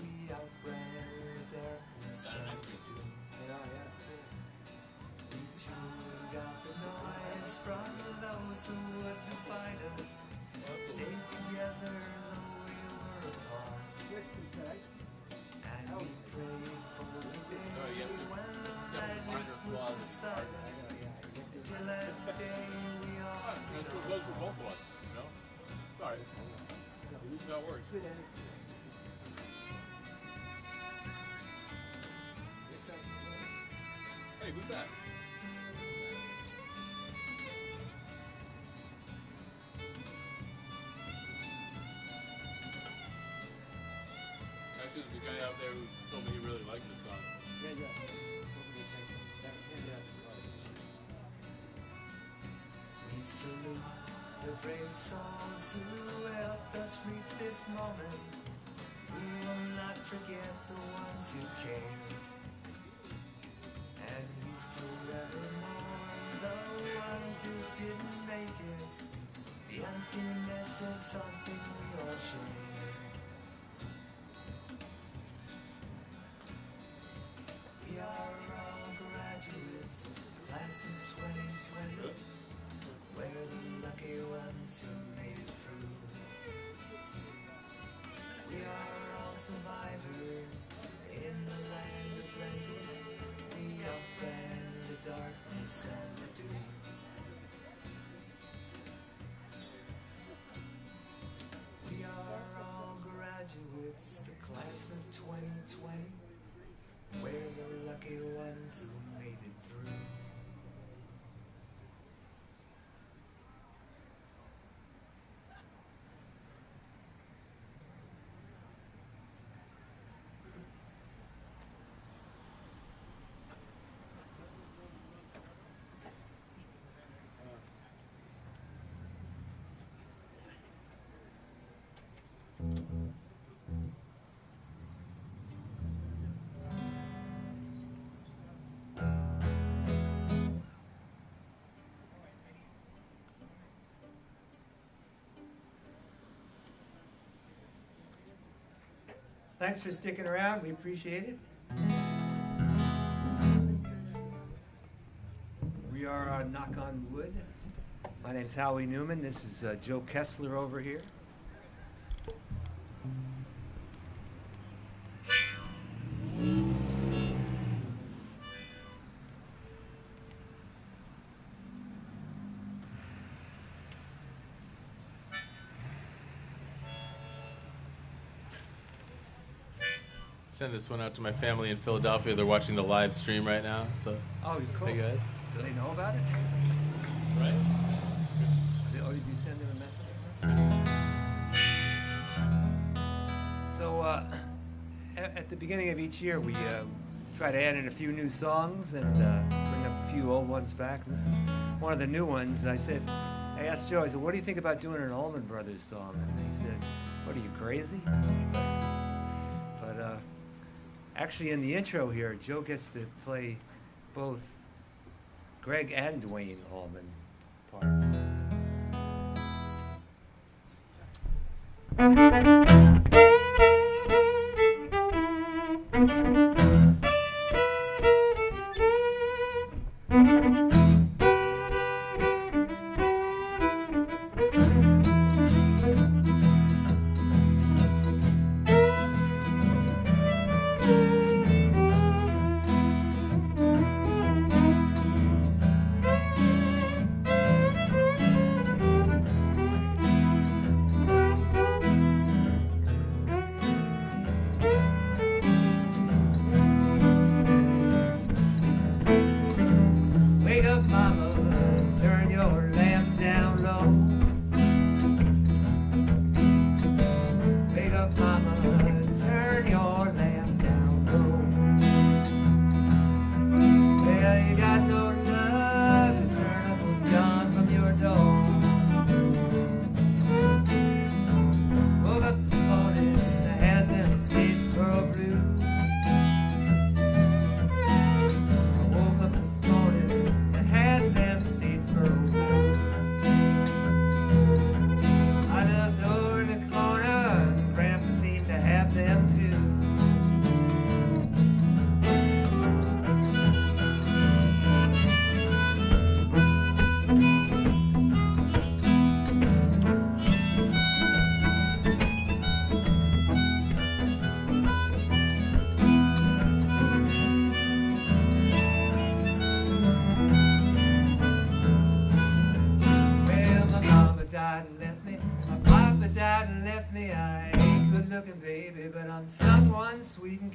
We outran the darkness and the doom. We tuned out the noise from those who wouldn't fight us. Stayed together though we were apart. And we prayed for the day when the madness would subside us. Till that day we all That's what goes for both of us, you know? Sorry. That works. Hey, who's that? Actually, there's a guy out there who told me he really liked this song. We salute the brave souls who helped us reach this moment. We will not forget the ones who cared. And we forever mourn the ones who didn't make it. The emptiness is something we all share. We are all graduates, class of 2020. Good. We're the lucky ones who made it through. We are all survivors in the land of plenty. We outran the darkness and the doom. We are all graduates, the class of 2020. We're the lucky ones who made it through. Thanks for sticking around. We appreciate it. We are Knock on Wood. My name's Howie Newman. This is Joe Kessler over here. Send this one out to my family in Philadelphia. They're watching the live stream right now. So, Oh, cool. hey guys. Do they know about it? Right? Or did you send them a message? So, at the beginning of each year, we try to add in a few new songs and bring up a few old ones back. And this is one of the new ones. I asked Joe, I said, what do you think about doing an Allman Brothers song? And they said, what are you, crazy? But actually, in the intro here, Joe gets to play both Greg and Dwayne Allman parts.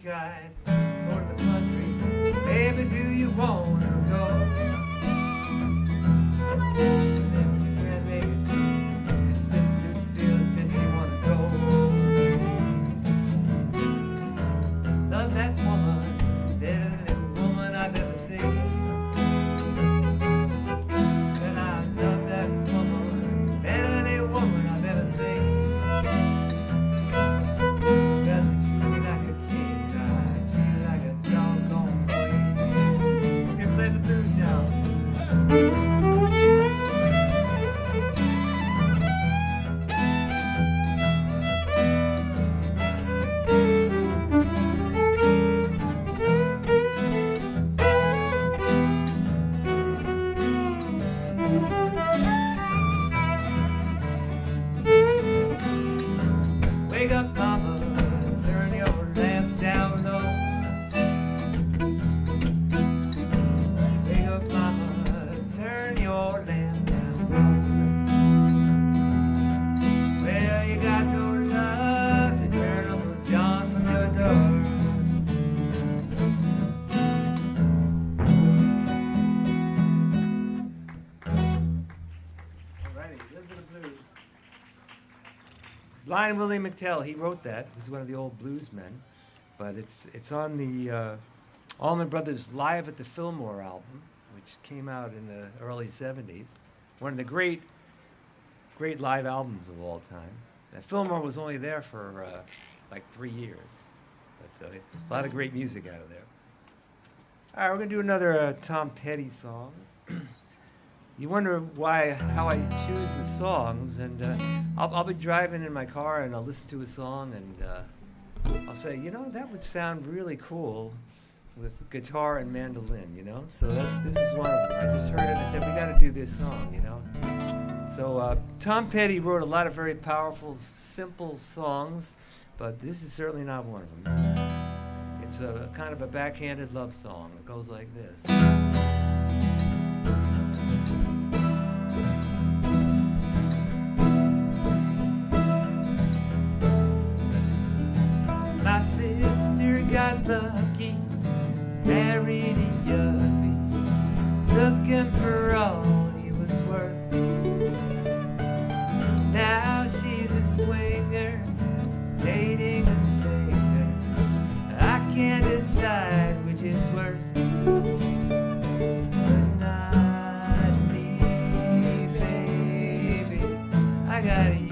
kite, go to the country. Baby, do you wanna go? And if you can't make it, your sister still said you wanna go. Love that woman better than every woman I've ever seen. And I love that woman better than any woman I've ever seen. Cause she treats me like a kid, I treat her like a doggone queen. Here, play the blues now. Wake up, mama, turn your lamp down low. Wake up, mama, turn your lamp down low. Well, you got no love to turn Uncle John from your door. Alrighty, a little bit of blues. Blind Willie McTell, he wrote that. He's one of the old blues men. But it's on the Allman Brothers Live at the Fillmore album, which came out in the early 70s. One of the great live albums of all time. Fillmore was only there for like 3 years. But a lot of great music out of there. All right, we're going to do another Tom Petty song. You wonder how I choose the songs, and I'll be driving in my car and I'll listen to a song and I'll say, you know, that would sound really cool with guitar and mandolin, you know. So this is one of them. I just heard it and I said, we got to do this song, you know. So Tom Petty wrote a lot of very powerful, simple songs, but this is certainly not one of them. It's a kind of a backhanded love song. It goes like this. My sister got lucky, married a yuppie, took him for all he was worth. Now she's a swinger, dating a singer. I can't decide which is worse. But not me, baby. I got you.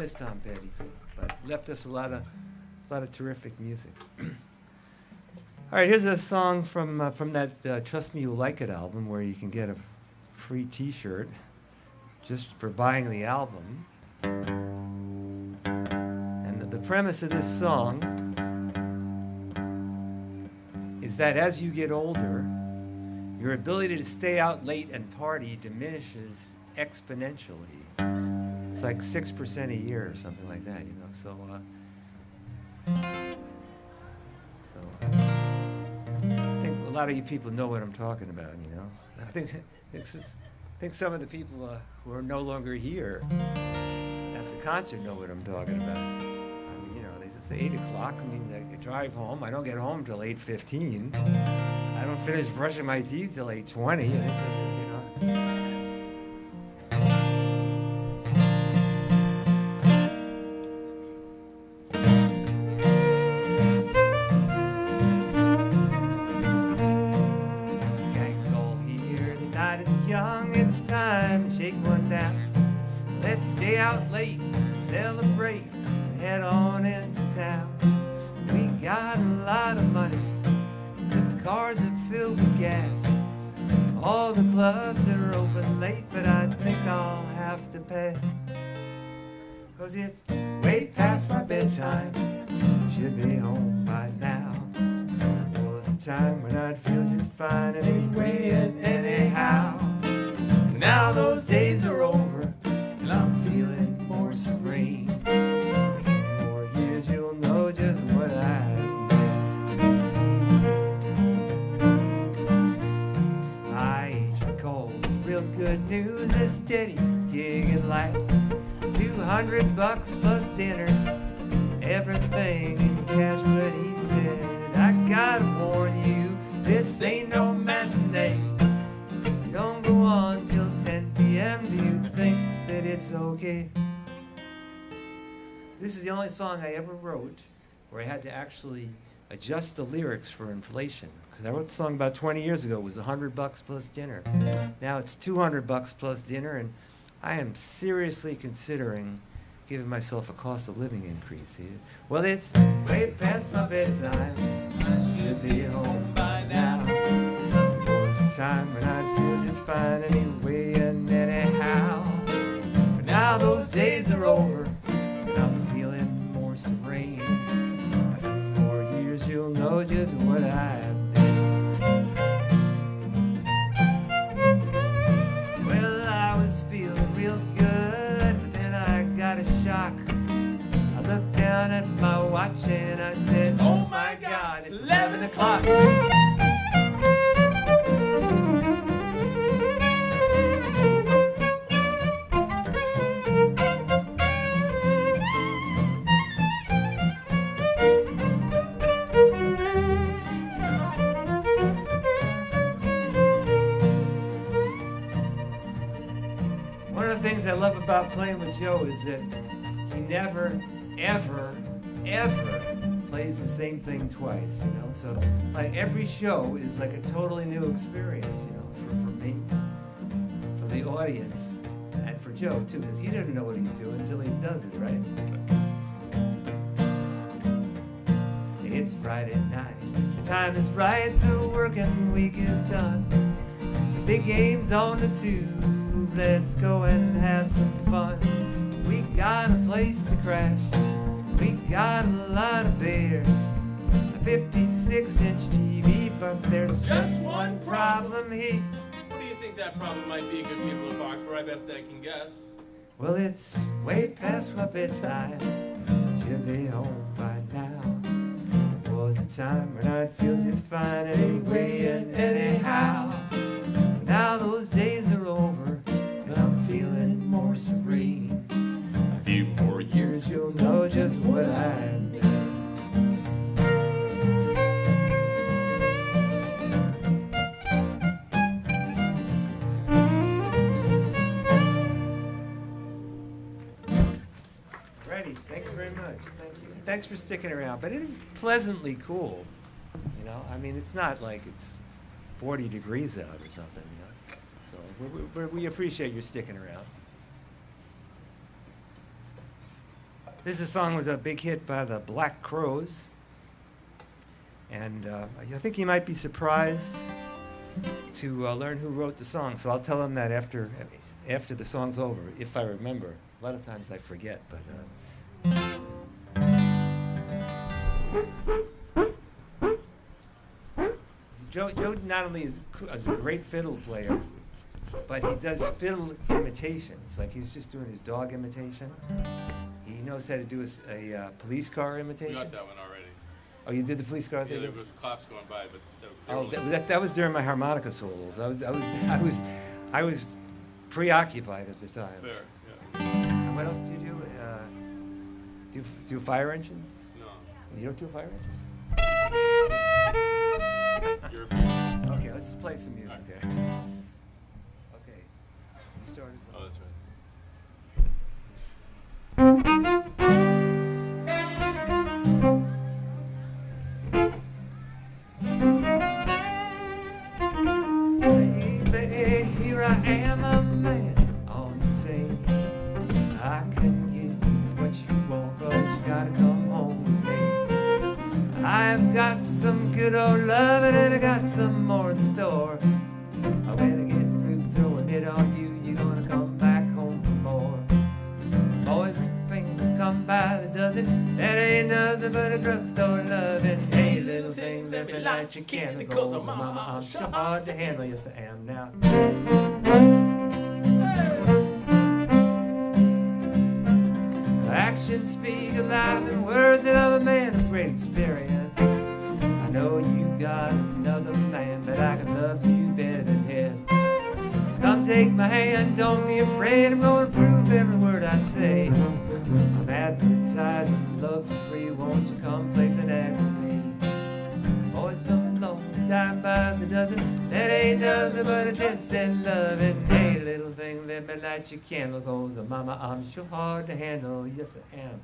miss Tom Petty, but left us a lot of terrific music. All right, here's a song from that Trust Me You Like It album, where you can get a free T-shirt just for buying the album. And the premise of this song is that as you get older, your ability to stay out late and party diminishes exponentially. It's like 6% a year or something like that, you know. So I think a lot of you people know what I'm talking about, you know. I think some of the people who are no longer here at the concert know what I'm talking about. I mean, you know, it's 8 o'clock. I mean, I drive home. I don't get home till 8:15. I don't finish brushing my teeth till 8:20. You know. Out late, celebrate, head on into town. We got a lot of money, the cars are filled with gas. All the clubs are open late, but I think I'll have to pay. 'Cause it's way past my bedtime, should be home by now. There was a time when I'd feel just fine anyway and anyhow. Now those days are over, and I'm feeling more serene. In 4 years you'll know just what I've been. My agent called, real good news, a steady gig in life. $200 plus dinner, everything in cash, but he said, I gotta warn you, this ain't no matinee. Don't go on till 10 p.m. Do you think that it's okay? This is the only song I ever wrote where I had to actually adjust the lyrics for inflation. Because I wrote the song about 20 years ago. It was $100 plus dinner. Now it's $200 plus dinner, and I am seriously considering giving myself a cost of living increase here. Well, it's way past my bedtime. I should be home by now. There was a time when I'd feel just fine anyway and anyhow. But now those days are over, and I'm feeling more serene. A few more years you'll know just what I've been. Well, I was feeling real good, but then I got a shock. I looked down at my watch and I said, oh my God, it's 11 o'clock. One of the things I love about playing with Joe is that he never, ever, ever plays the same thing twice, you know? So, like, every show is like a totally new experience, you know, for me, for the audience, and for Joe, too, because he doesn't know what he's doing until he does it, right? It's Friday night, the time is right, the working week is done. The big game's on the tube, let's go and have some fun. We got a place to crash, we got a lot of beer, a 56-inch TV, but there's just one problem here. What do you think that problem might be, good people of Foxborough? I best I can guess. Well, it's way past my bedtime, should be home by now. There was a time when I'd feel just fine anyway and anyhow. Now those days are over, and I'm feeling more serene. A few more years you'll know just what I've been. Ready, thank you very much. Thank you. Thanks for sticking around, but it is pleasantly cool. You know, I mean, it's not like it's 40 degrees out or something, you know. So we appreciate your sticking around. This song was a big hit by the Black Crowes. And I think you might be surprised to learn who wrote the song. So I'll tell them that after the song's over, if I remember. A lot of times I forget, but... Joe not only is a great fiddle player, but he does fiddle imitations. Like he's just doing his dog imitation. He knows how to do a police car imitation. You got that one already. Oh, you did the police car Yeah, thing? there was claps going by, but That was during my harmonica solos. I was preoccupied at the time. fair. Yeah. And what else do you do? Do a fire engine? No. You don't do a fire engine? European. Okay, let's play some music there. Okay, you started. Oh, that's right. Baby, here I am, a man on the scene. I can give you what you want, but you gotta come home with me. I've got some good old loving and I got some more in store. When I get through throwing it on you, you're gonna come back home for more. Boys and things come by the dozen, that ain't nothing but a drugstore loving. Hey, little thing, let me light your candle, goes, mama, I'm sure hard to handle. Yes, I am now. Actions speak louder than words of a man of great experience. I know you got another man, but I can love you better than him. Come take my hand, don't be afraid, I'm gonna prove every word I say. I'm advertising love for free, won't you come place an ad with me? Boys come along, dime by the dozen, that ain't nothing but a 10-cent loving. Hey, little thing, let me light your candle, goes, mama, I'm sure hard to handle, yes I am.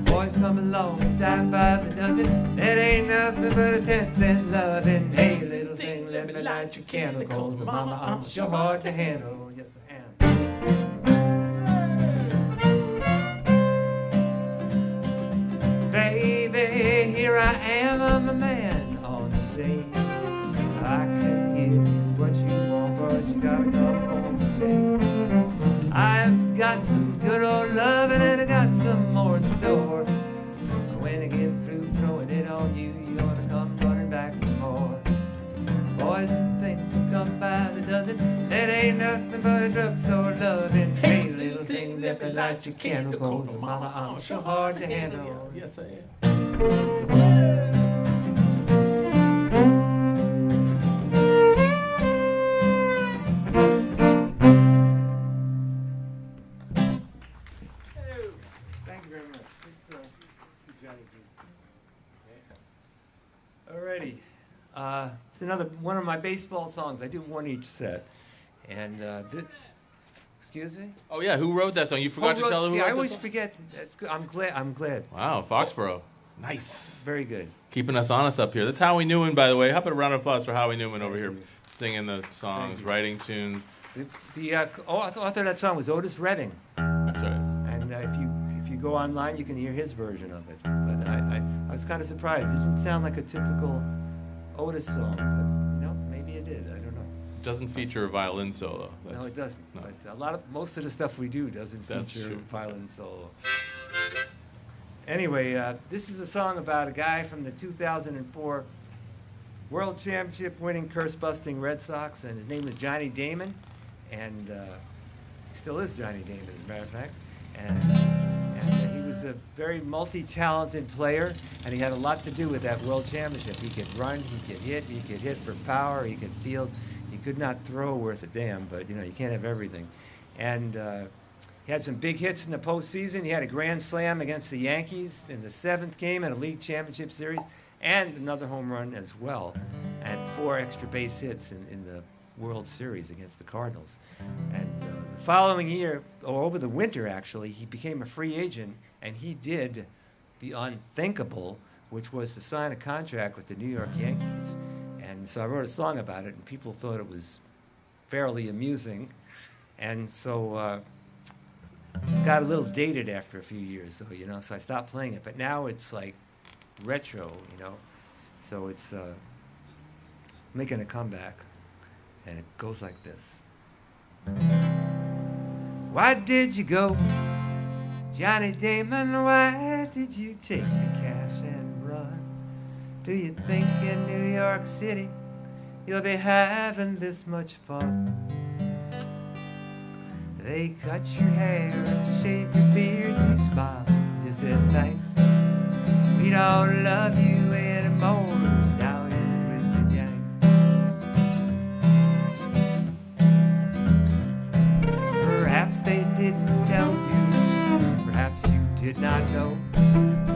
Boys come along, dime by the dozen, that ain't nothing but a 10-cent loving. Hey, little thing, let me light your candle, cause mama, I'm sure hard to handle, yes I am. Baby, here I am, I'm a man on the scene. I can give you what you want, but you gotta come home with me. I've got some good old loving and I got some more in store. When I get through throwing it on you, you're gonna come running back for more. Boys and things come by the dozen, that ain't nothing but a drugstore loving. Hey, little thing, let me light your candle, cause mama, I'm sure hard to handle. Yes, I am. Thank you very much. It's Johnny B. Alrighty. It's another one of my baseball songs. I do one each set. And excuse me? Oh yeah, who wrote that song? You forgot to tell them who See, wrote I always that song? forget. That's good. I'm glad. Wow, Foxborough. Nice. Very good. Keeping us honest up here. That's Howie Newman, by the way. How about a round of applause for Howie Newman over here, you. singing the songs, you. writing tunes. The author of that song was Otis Redding. That's right. And if you go online, you can hear his version of it. But I was kind of surprised. It didn't sound like a typical Otis song. But no, maybe it did. I don't know. Doesn't feature a violin solo. No, it doesn't. no. But most of the stuff we do doesn't That's feature true. violin solo. Anyway, this is a song about a guy from the 2004 World Championship winning curse-busting Red Sox, and his name was Johnny Damon, and he still is Johnny Damon, as a matter of fact. And he was a very multi-talented player, and he had a lot to do with that World Championship. He could run, he could hit for power, he could field. He could not throw worth a damn, but you know, you can't have everything. And He had some big hits in the postseason. He had a grand slam against the Yankees in the 7th game in a league championship series, and another home run as well, and 4 extra base hits in the World Series against the Cardinals. And the following year, or over the winter actually, he became a free agent, and he did the unthinkable, which was to sign a contract with the New York Yankees. And so I wrote a song about it, and people thought it was fairly amusing. And so got a little dated after a few years, though, you know, so I stopped playing it. But now it's like retro, you know, so it's making a comeback, and it goes like this. Why did you go, Johnny Damon? Why did you take the cash and run? Do you think in New York City you'll be having this much fun? They cut your hair and shave your beard, you smile, just said thanks. We don't love you anymore, now you're with the Yanks. Perhaps they didn't tell you, perhaps you did not know.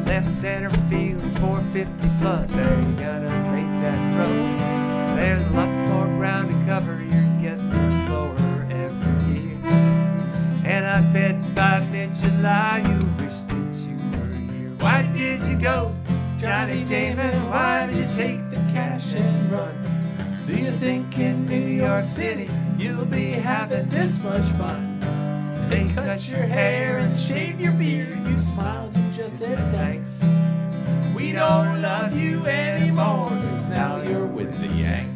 Left center field is 450 plus, they're gonna make that throw. There's lots more ground to cover, you're getting slower every year. And I bet by mid-July you wish that you were here. Why did you go, Johnny Damon? Why did you take the cash and run? Do you think in New York City you'll be having this much fun? They cut your hair and shave your beard, you smiled and just said thanks. We don't love you anymore, 'cause now you're with the Yanks.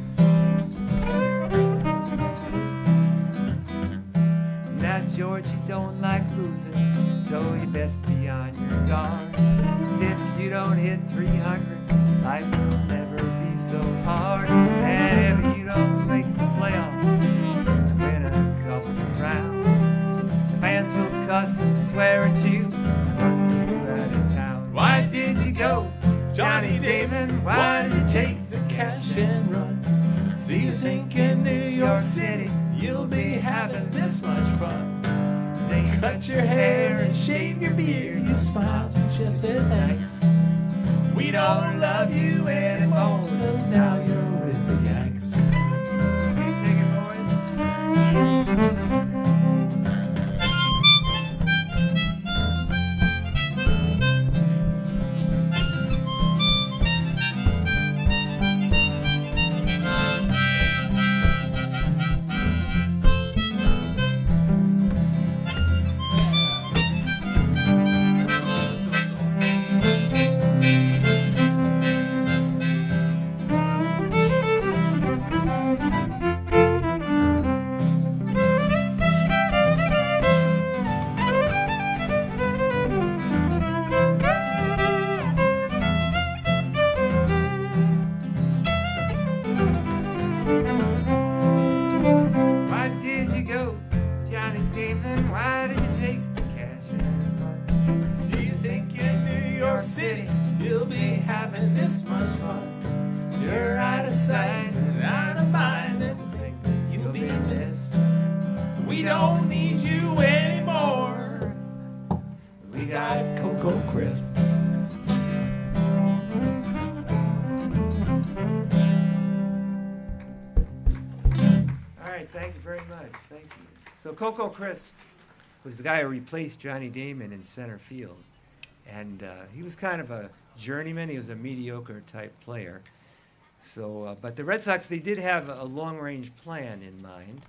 Now, George, you don't like losing, so you best be on your guard. 'Cause if you don't hit 300, life will never be so hard. And if you don't make the playoffs, win a couple of rounds, the fans will cuss and swear at you and run you out of town. Why did you go, Johnny Damon? Why did you take the cash and run? Do you think in New York City you'll be having this much fun? They cut your hair and shave your beard, you smiled and just said thanks. We don't love you anymore, 'cause now you're with the Yanks. Can you take it, boys? Coco Crisp was the guy who replaced Johnny Damon in center field. And he was kind of a journeyman. He was a mediocre type player. So, but the Red Sox, they did have a long-range plan in mind.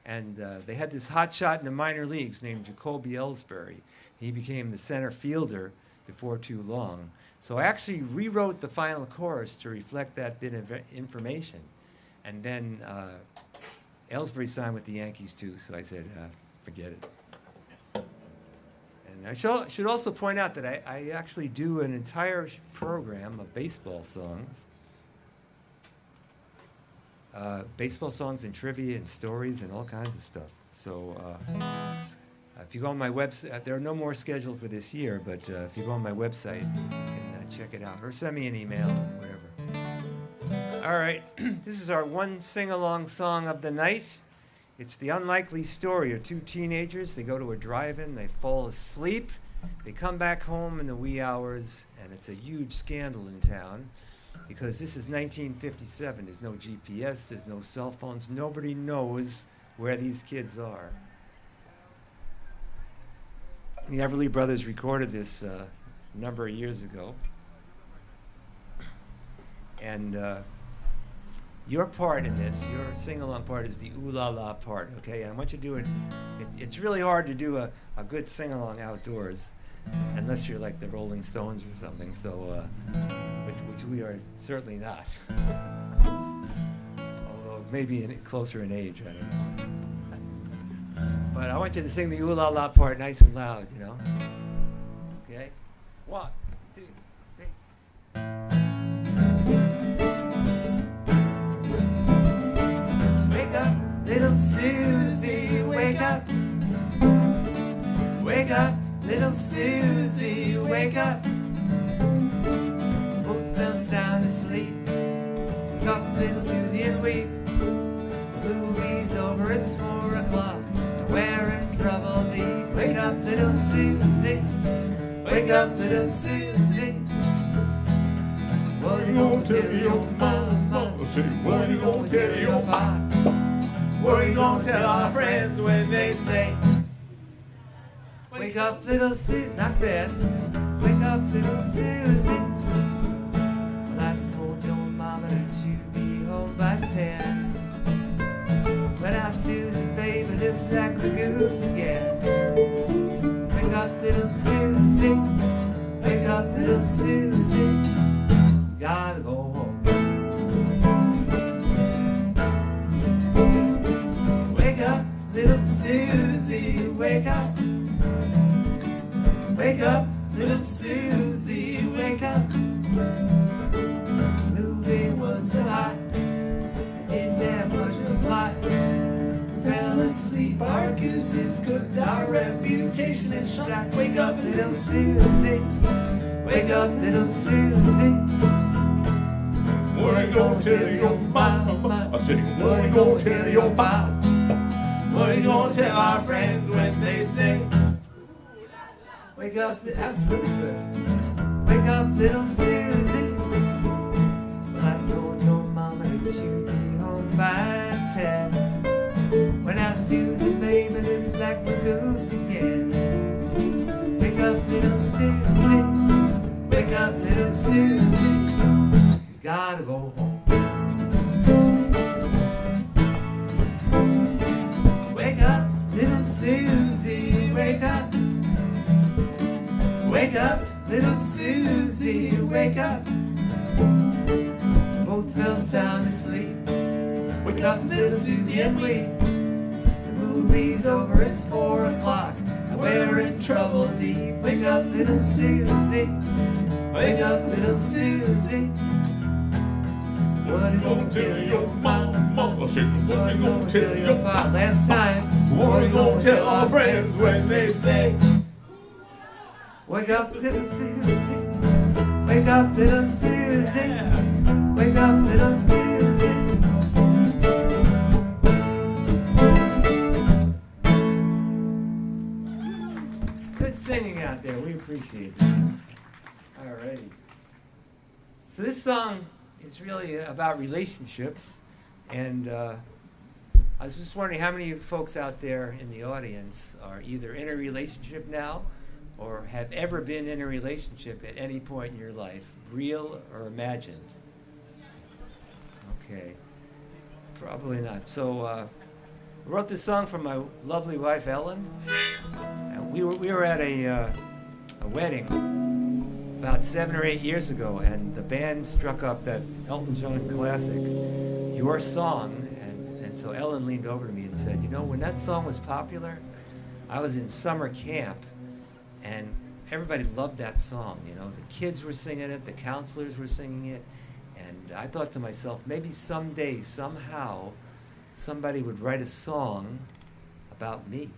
And they had this hot shot in the minor leagues named Jacoby Ellsbury. He became the center fielder before too long. So I actually rewrote the final chorus to reflect that bit of information. And then Ellsbury signed with the Yankees, too, so I said, forget it. And I should also point out that I actually do an entire program of baseball songs. Baseball songs and trivia and stories and all kinds of stuff. So if you go on my website, there are no more scheduled for this year, but if you go on my website, you can check it out. Or send me an email, whatever. All right, this is our one sing-along song of the night. It's the unlikely story of two teenagers. They go to a drive-in, they fall asleep, they come back home in the wee hours, and it's a huge scandal in town because this is 1957. There's no GPS, there's no cell phones. Nobody knows where these kids are. The Everly Brothers recorded this a number of years ago. And your part in this, your sing-along part, is the ooh-la-la part, okay? And I want you to do it. It's really hard to do a good sing-along outdoors, unless you're like the Rolling Stones or something, so, which we are certainly not. Although maybe closer in age, I don't know. But I want you to sing the ooh-la-la part nice and loud, you know? Okay? 1, 2, 3. Wake up, little Susie, wake up. Wake up, little Susie, wake up. Both fell sound asleep. Wake up, little Susie, and weep. The movie's over, it's 4 o'clock. We're in trouble deep. Wake up, little Susie. Wake up, little Susie. What are you gonna tell your mama? What are you gonna tell your pop? What are you gonna tell our friends when they say, wake up, little Susie? Not bad. Wake up, little Susie. Well, I told your mama that you'd be home by 10. When I Susie, baby, looks like the goose again. Wake up, little Susie. Wake up, little Susie. Gotta go home. Wake up, little Susie, wake up. Wake up, little Susie, wake up. Movie was so hot, didn't have much of a plot. Fell asleep, our gooses cooked, our reputation is shot. Wake up, little Susie. Wake up, little Susie. What are you gonna tell your mama? I said, what are you gonna tell your pop? What are you gonna tell our friends when they say, wake up, that's really good. Wake up, little Susie. Well, I told your mama that you'd be home by 10. When I Susie, baby, it's like the goose again. Wake up, little Susie. Wake up, little Susie. You gotta go home. Wake up, little Susie, wake up. Wake up, little Susie, wake up. Both fell sound asleep. Wake up, little Susie, and weep. The movie's over, it's 4 o'clock, and we're in trouble deep. Wake up, little Susie. Wake up, little Susie. What are you gonna tell your mama? I said, What are you gonna tell your pop? Last time. What are you gonna tell our friends when they say, wake up, little Susie. Wake up, little Susie. Wake up, little Susie. Good singing out there. We appreciate it. All righty. So this song is really about relationships, and I was just wondering how many folks out there in the audience are either in a relationship now or have ever been in a relationship at any point in your life, real or imagined? Okay, probably not. So I wrote this song for my lovely wife, Ellen. And we were at a wedding about 7 or 8 years ago, and the band struck up that Elton John classic, Your Song, and so Ellen leaned over to me and said, you know, when that song was popular, I was in summer camp, and everybody loved that song, you know. The kids were singing it, the counselors were singing it, and I thought to myself, maybe someday, somehow, somebody would write a song about me.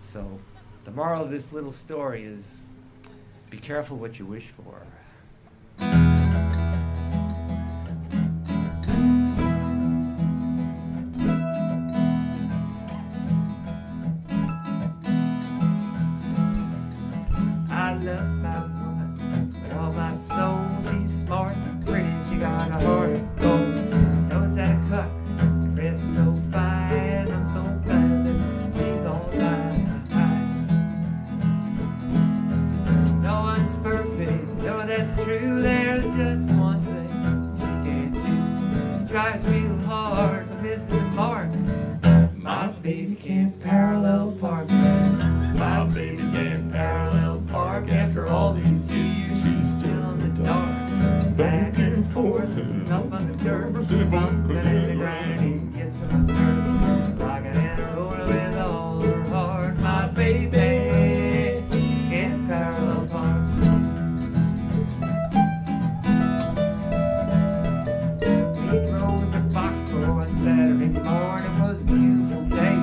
So the moral of this little story is, be careful what you wish for. true, there's just one thing she can't do. Tries real hard, but misses the mark. My baby can't parallel park. My baby can't parallel park. After all these years, she's still in the dark. Back and forth and up on the curb, bumping and grinding, gets on the curb, rocking and rolling with all her heart. My baby can't parallel park. We drove to Foxboro on Saturday morning. It was a beautiful day,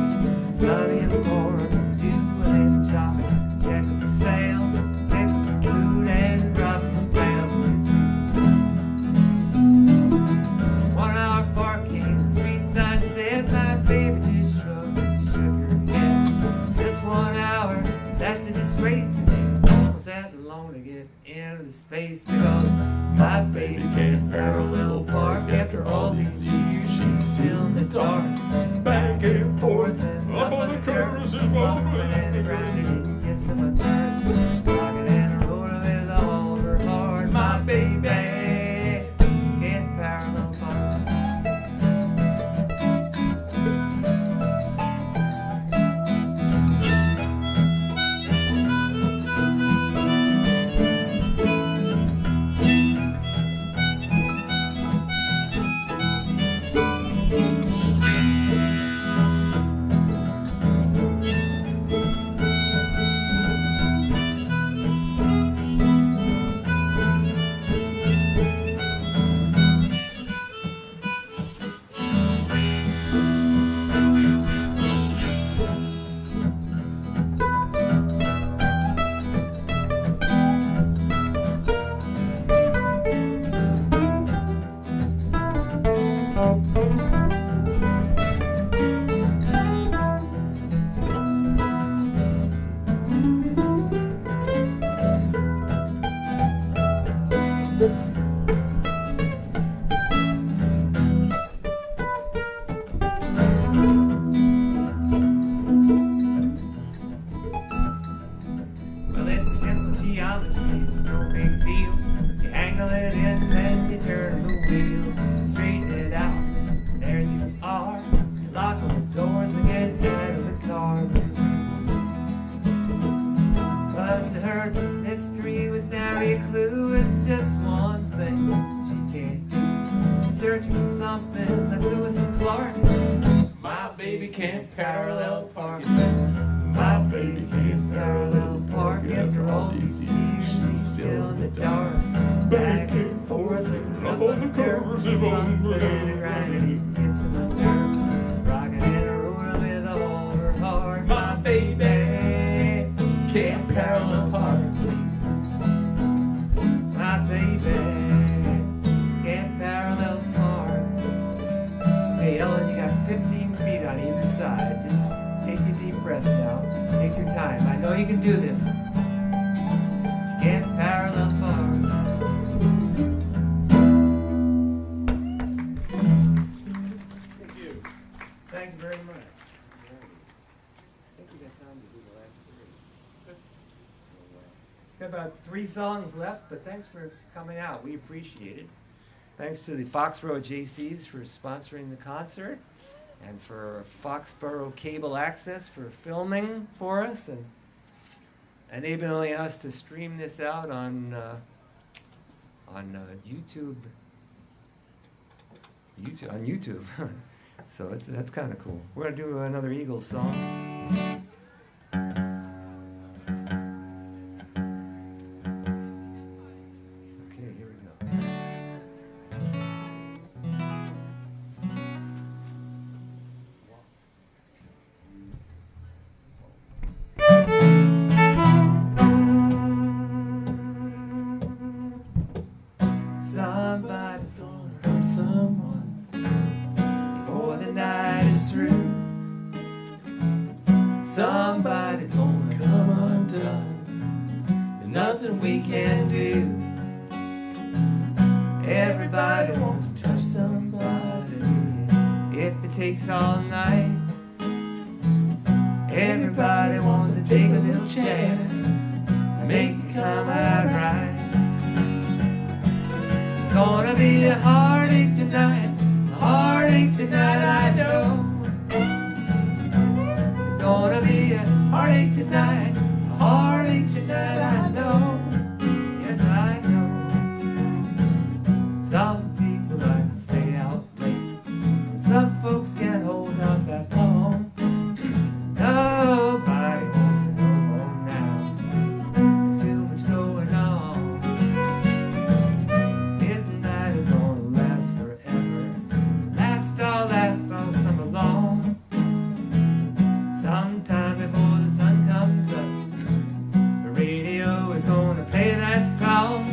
sunny in the morning. Do a little shopping, check out the sales, pick up some food and drop the mail. 1 hour parking, street sign said my baby just shrugged and shook her head. Just 1 hour, that's a disgrace. It takes almost that long to get into the space because my baby can't parallel park. After all these years, she's still in the dark. Back and forth and up on the curves and bumping and grinding, gets in the dirt, rocking and rolling with all her heart. My baby can't parallel park. Well, it's simple geometry, it's no big deal. You angle it in, then you turn the wheel, straighten it out, there you are. You lock all the doors and get out of the car. But to her it's a mystery with nary a clue. It's just one thing she can't do. Searching for something like Lewis and Clark. My baby can't parallel park. My baby can't parallel park. After all these years, she's still in the dark. Back and forth and up on the curves and bumping and grinding, gets in the dirt, rocking and rolling with all her heart. My baby can't parallel park. My baby can't parallel park. Hey Ellen, you got 15 feet on either side. Just take a deep breath now. Take your time. I know you can do this. You can't parallel park. Thank you. Thank you very much. I think we got time to do the last three. So, got about 3 songs left, but thanks for coming out. We appreciate it. Thanks to the Foxboro Jaycees for sponsoring the concert, and for Foxboro Cable Access for filming for us and enabling us to stream this out on YouTube. On YouTube. So that's kind of cool. We're gonna do another Eagles song. Okay, here we go. Somebody's gonna hurt someone before the night is through. Somebody's gonna come undone. There's nothing we can do. Everybody wants to touch somebody. If it takes all night, everybody wants to take a little chance to make it come out right. gonna be a heartache tonight, a heartache tonight, I know. It's gonna be a heartache tonight, a heartache tonight, I know. Yes, I know. Some people like to stay out late, and some folks can't hold out that long. Nobody wants to go home now. There's too much going on. This night is gonna last forever. Last all summer long. Sometime before the sun comes up, the radio is gonna play that song.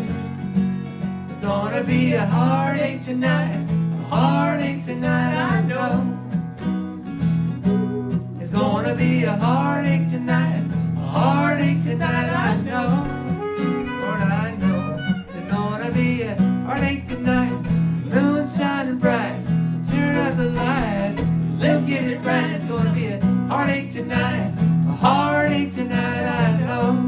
It's gonna be a heartache tonight, a heartache tonight, I know. It's gonna be a heartache tonight, a heartache tonight, I know. Lord, I know. It's gonna be a heartache tonight, moon shining bright, turn out the light, let's get it right. It's gonna be a heartache tonight, a heartache tonight, I know.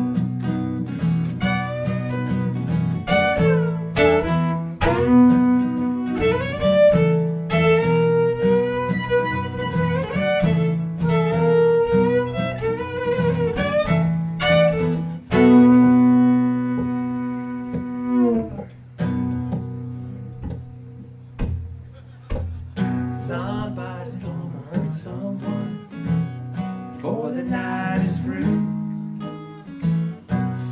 Somebody's gonna hurt someone before the night is through.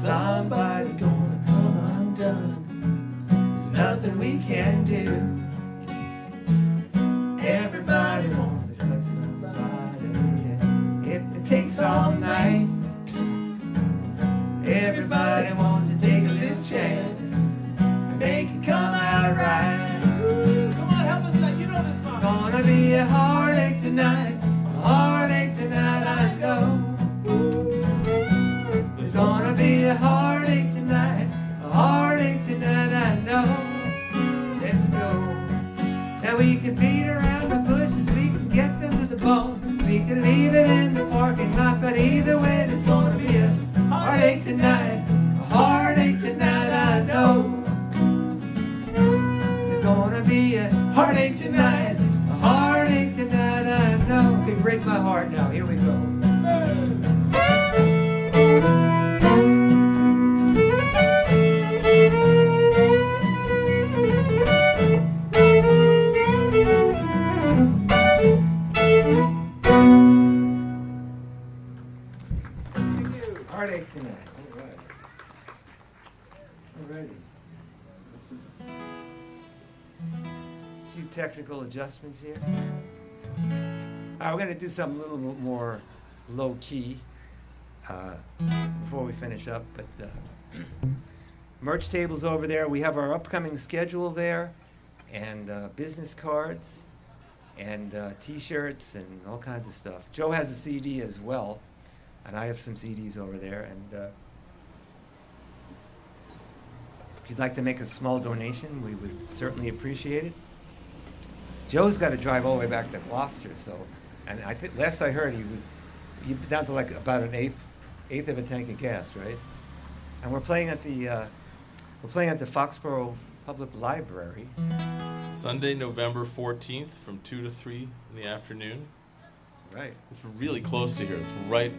Somebody's gonna come undone. There's nothing we can do. Everybody wants to touch somebody. If it takes all night, everybody wants to take a little chance and make it come out right. Come on, help us out. You know this song. Gonna be a heartache tonight, a heartache tonight, I know. There's gonna be a heartache tonight, a heartache tonight, I know. Let's go. Now we can beat around the bushes, we can get them to the bone. We can leave it in the parking lot, but either way there's gonna be a heartache tonight, a heartache tonight, I know. There's gonna be a heartache tonight, a heartache tonight, I know. Okay, break my heart now. Here we go. Heartache tonight. All right. All righty. A few technical adjustments here. All right, we're going to do something a little bit more low key before we finish up. But merch tables over there. We have our upcoming schedule there, and business cards, and T-shirts, and all kinds of stuff. Joe has a CD as well, and I have some CDs over there. And if you'd like to make a small donation, we would certainly appreciate it. Joe's got to drive all the way back to Gloucester, so, and I think last I heard he down to like about an eighth of a tank of gas, right? And we're playing at the Foxborough Public Library. Sunday, November 14th from 2 to 3 in the afternoon. Right. It's really close to here. It's right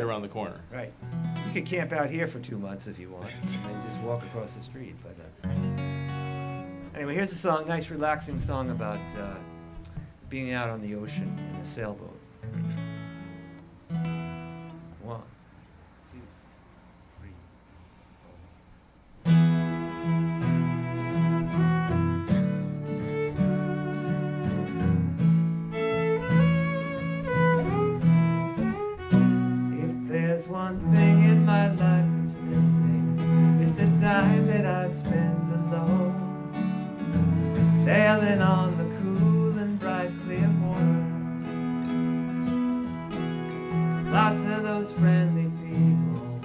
around the corner. Right. You could camp out here for 2 months if you want, and just walk across the street. But anyway, here's a song, nice relaxing song about being out on the ocean in a sailboat. 1, 2, 3, 4. If there's one thing in my life that's missing, it's the time that I spend alone, sailing on the cool and bright clear water. Lots of those friendly people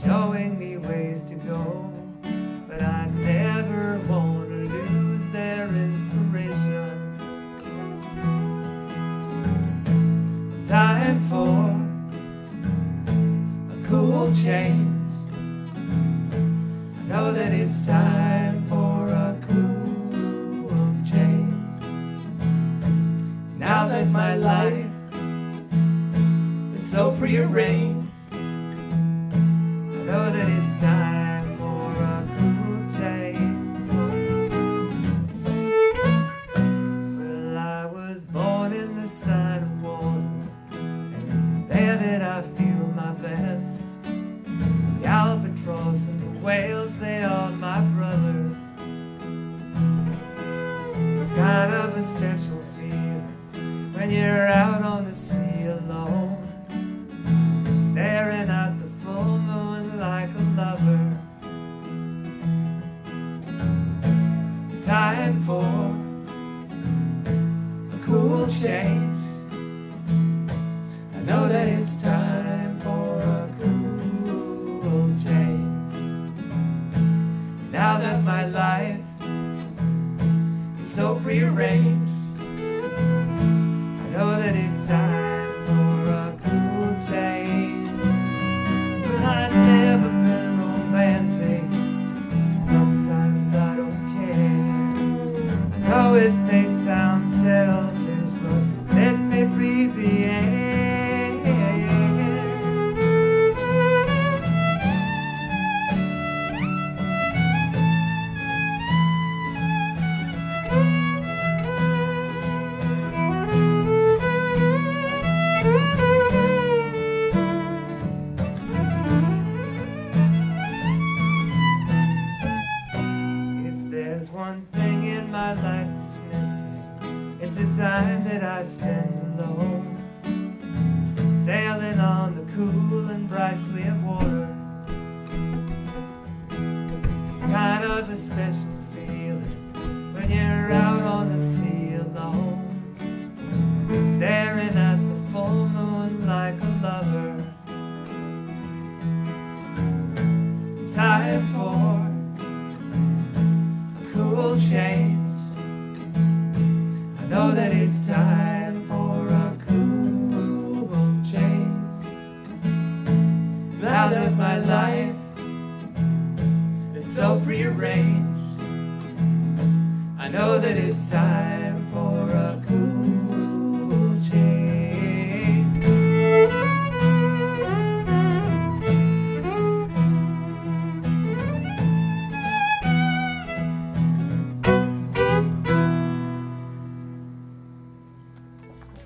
showing me ways to go, but I never want to lose their inspiration. Time for a cool change. I know that it's time for a prearranged. I know that it's time for a cool change. Well, I was born in the sign of water, and it's there that I feel my best. The albatross and the whales, they are my brothers. It's kind of a special feeling when you're out on the sea alone, staring at the full moon like a lover. Time for a cool change. I know that it's time for a cool change. Now that my life is so prearranged, I know that it's time for a cool change. I've never been romantic, sometimes I don't care. I know it may sound selfish, but let me breathe the air. Time that I spend alone, sailing on the cool and bright clear water. It's kind of a special feeling when you're out on the sea alone, staring at the full moon like a lover. Time for a cool change. I know that it's time for a cool change. Now that my life is so prearranged, I know that it's time for a cool change.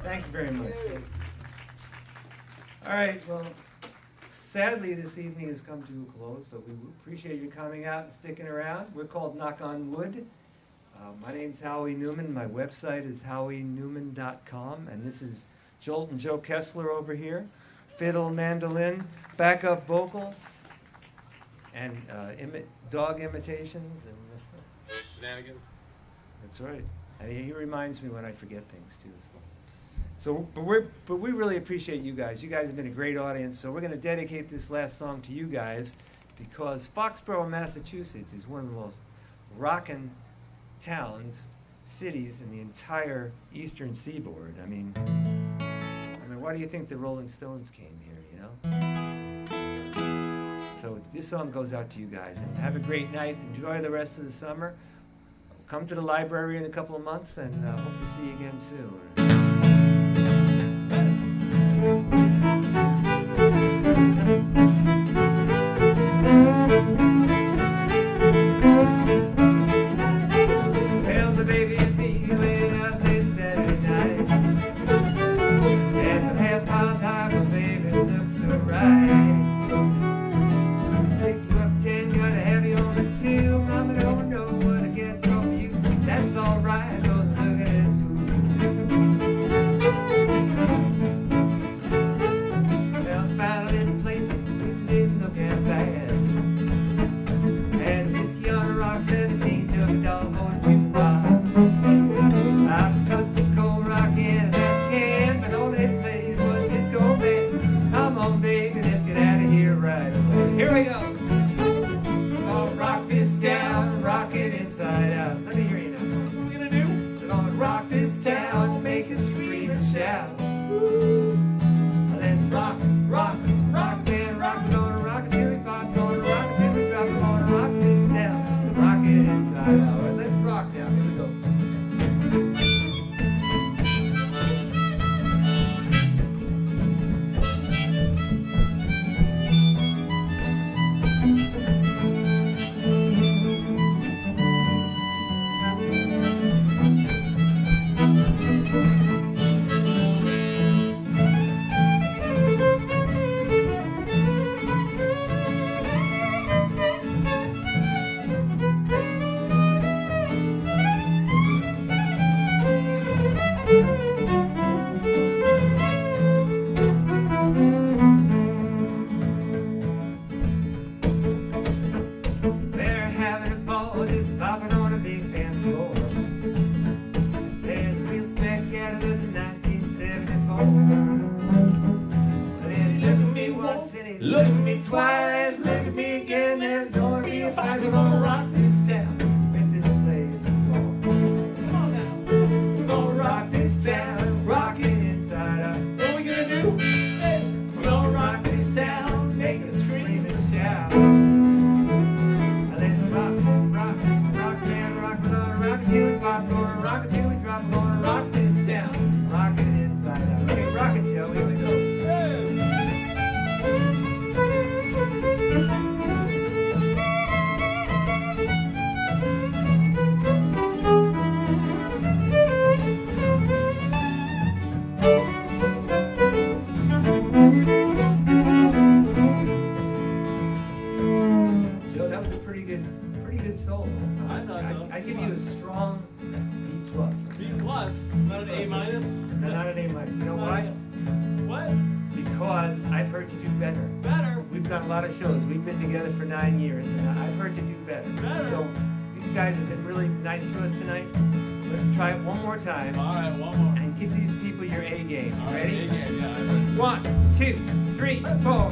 Thank you very much. All right, well, sadly this evening has come to a close, but we appreciate you coming out and sticking around. We're called Knock on Wood. My name's Howie Newman. My website is howienewman.com, and this is Jolt and Joe Kessler over here. Fiddle, mandolin, backup vocals, and dog imitations. And Shenanigans. that's right. And he reminds me when I forget things too. But we really appreciate you guys. You guys have been a great audience. So we're going to dedicate this last song to you guys because Foxborough, Massachusetts is one of the most rockin' towns, cities in the entire eastern seaboard. I mean, why do you think the Rolling Stones came here, you know? So this song goes out to you guys. And have a great night. Enjoy the rest of the summer. Come to the library in a couple of months, and hope to see you again soon. Well, the baby and me went out this Saturday night, and the half-pound harbor, baby, looks so right. Pick you up 10, gotta have you on the 2. Mama don't know what I get from you. That's alright, don't look at it, it's cool. Guys, we're gonna rock this town when this plays ball. Come on now. We're gonna rock this town, rock it inside out. What are we gonna do? Hey, We're gonna rock this town, make it scream and shout. Let's rock, rock, rock, man, rock, we're gonna rock it till we pop, gonna rock it till we drop, gonna rock this town, rock it inside out. Okay, rock it, Joe, here we go. Joe, that was a pretty good solo. I thought so. I give you a strong B+. B plus, not an A minus. No, not an A minus. You know why? What? Because I've heard you do better. Better. We've done a lot of shows. We've been together for 9 years, and I've heard you do better. Better. So these guys have been really nice to us tonight. Let's try it one more time All right, one more. and give these people your A game. All right, Ready? again, yeah. 1, 2, 3, 4.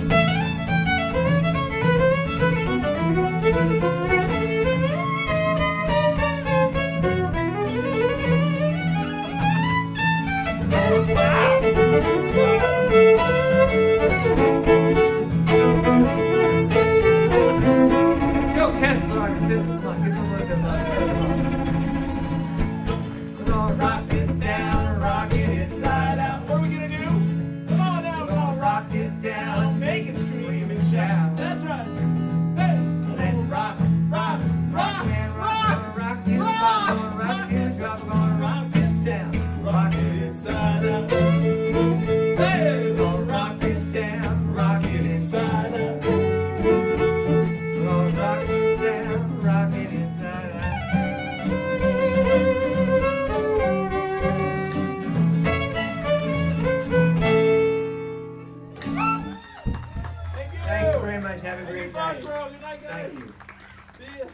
Joe Kessler on the fiddle. Come on, give him a little bit of love. We're gonna rock this town, rock it inside out. What are we gonna do? Come on now. We're gonna rock this town, make it scream and shout. That's right. Hey. Let's rock, rock, rock, man, rock, gonna rock this pop, gonna rock this drop, gonna rock this town, rock it inside out. Hey. We're gonna rock this town, rock it inside out. We're gonna rock this town, rock it inside out. Thank you. Thank you very much. Have a Thank you, great night. Foxborough. Good night, guys. Thank you. See ya.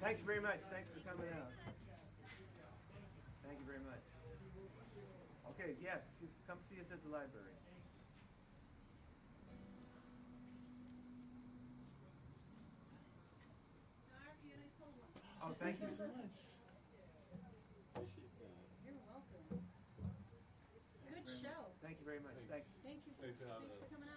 Thank you very much. Thanks for coming out. Thank you very much. Okay, yeah, come see us at the library. Oh, thank you so much. You're welcome. Good show. Thank you very much. Thanks. Thank you. Thanks for having us. Coming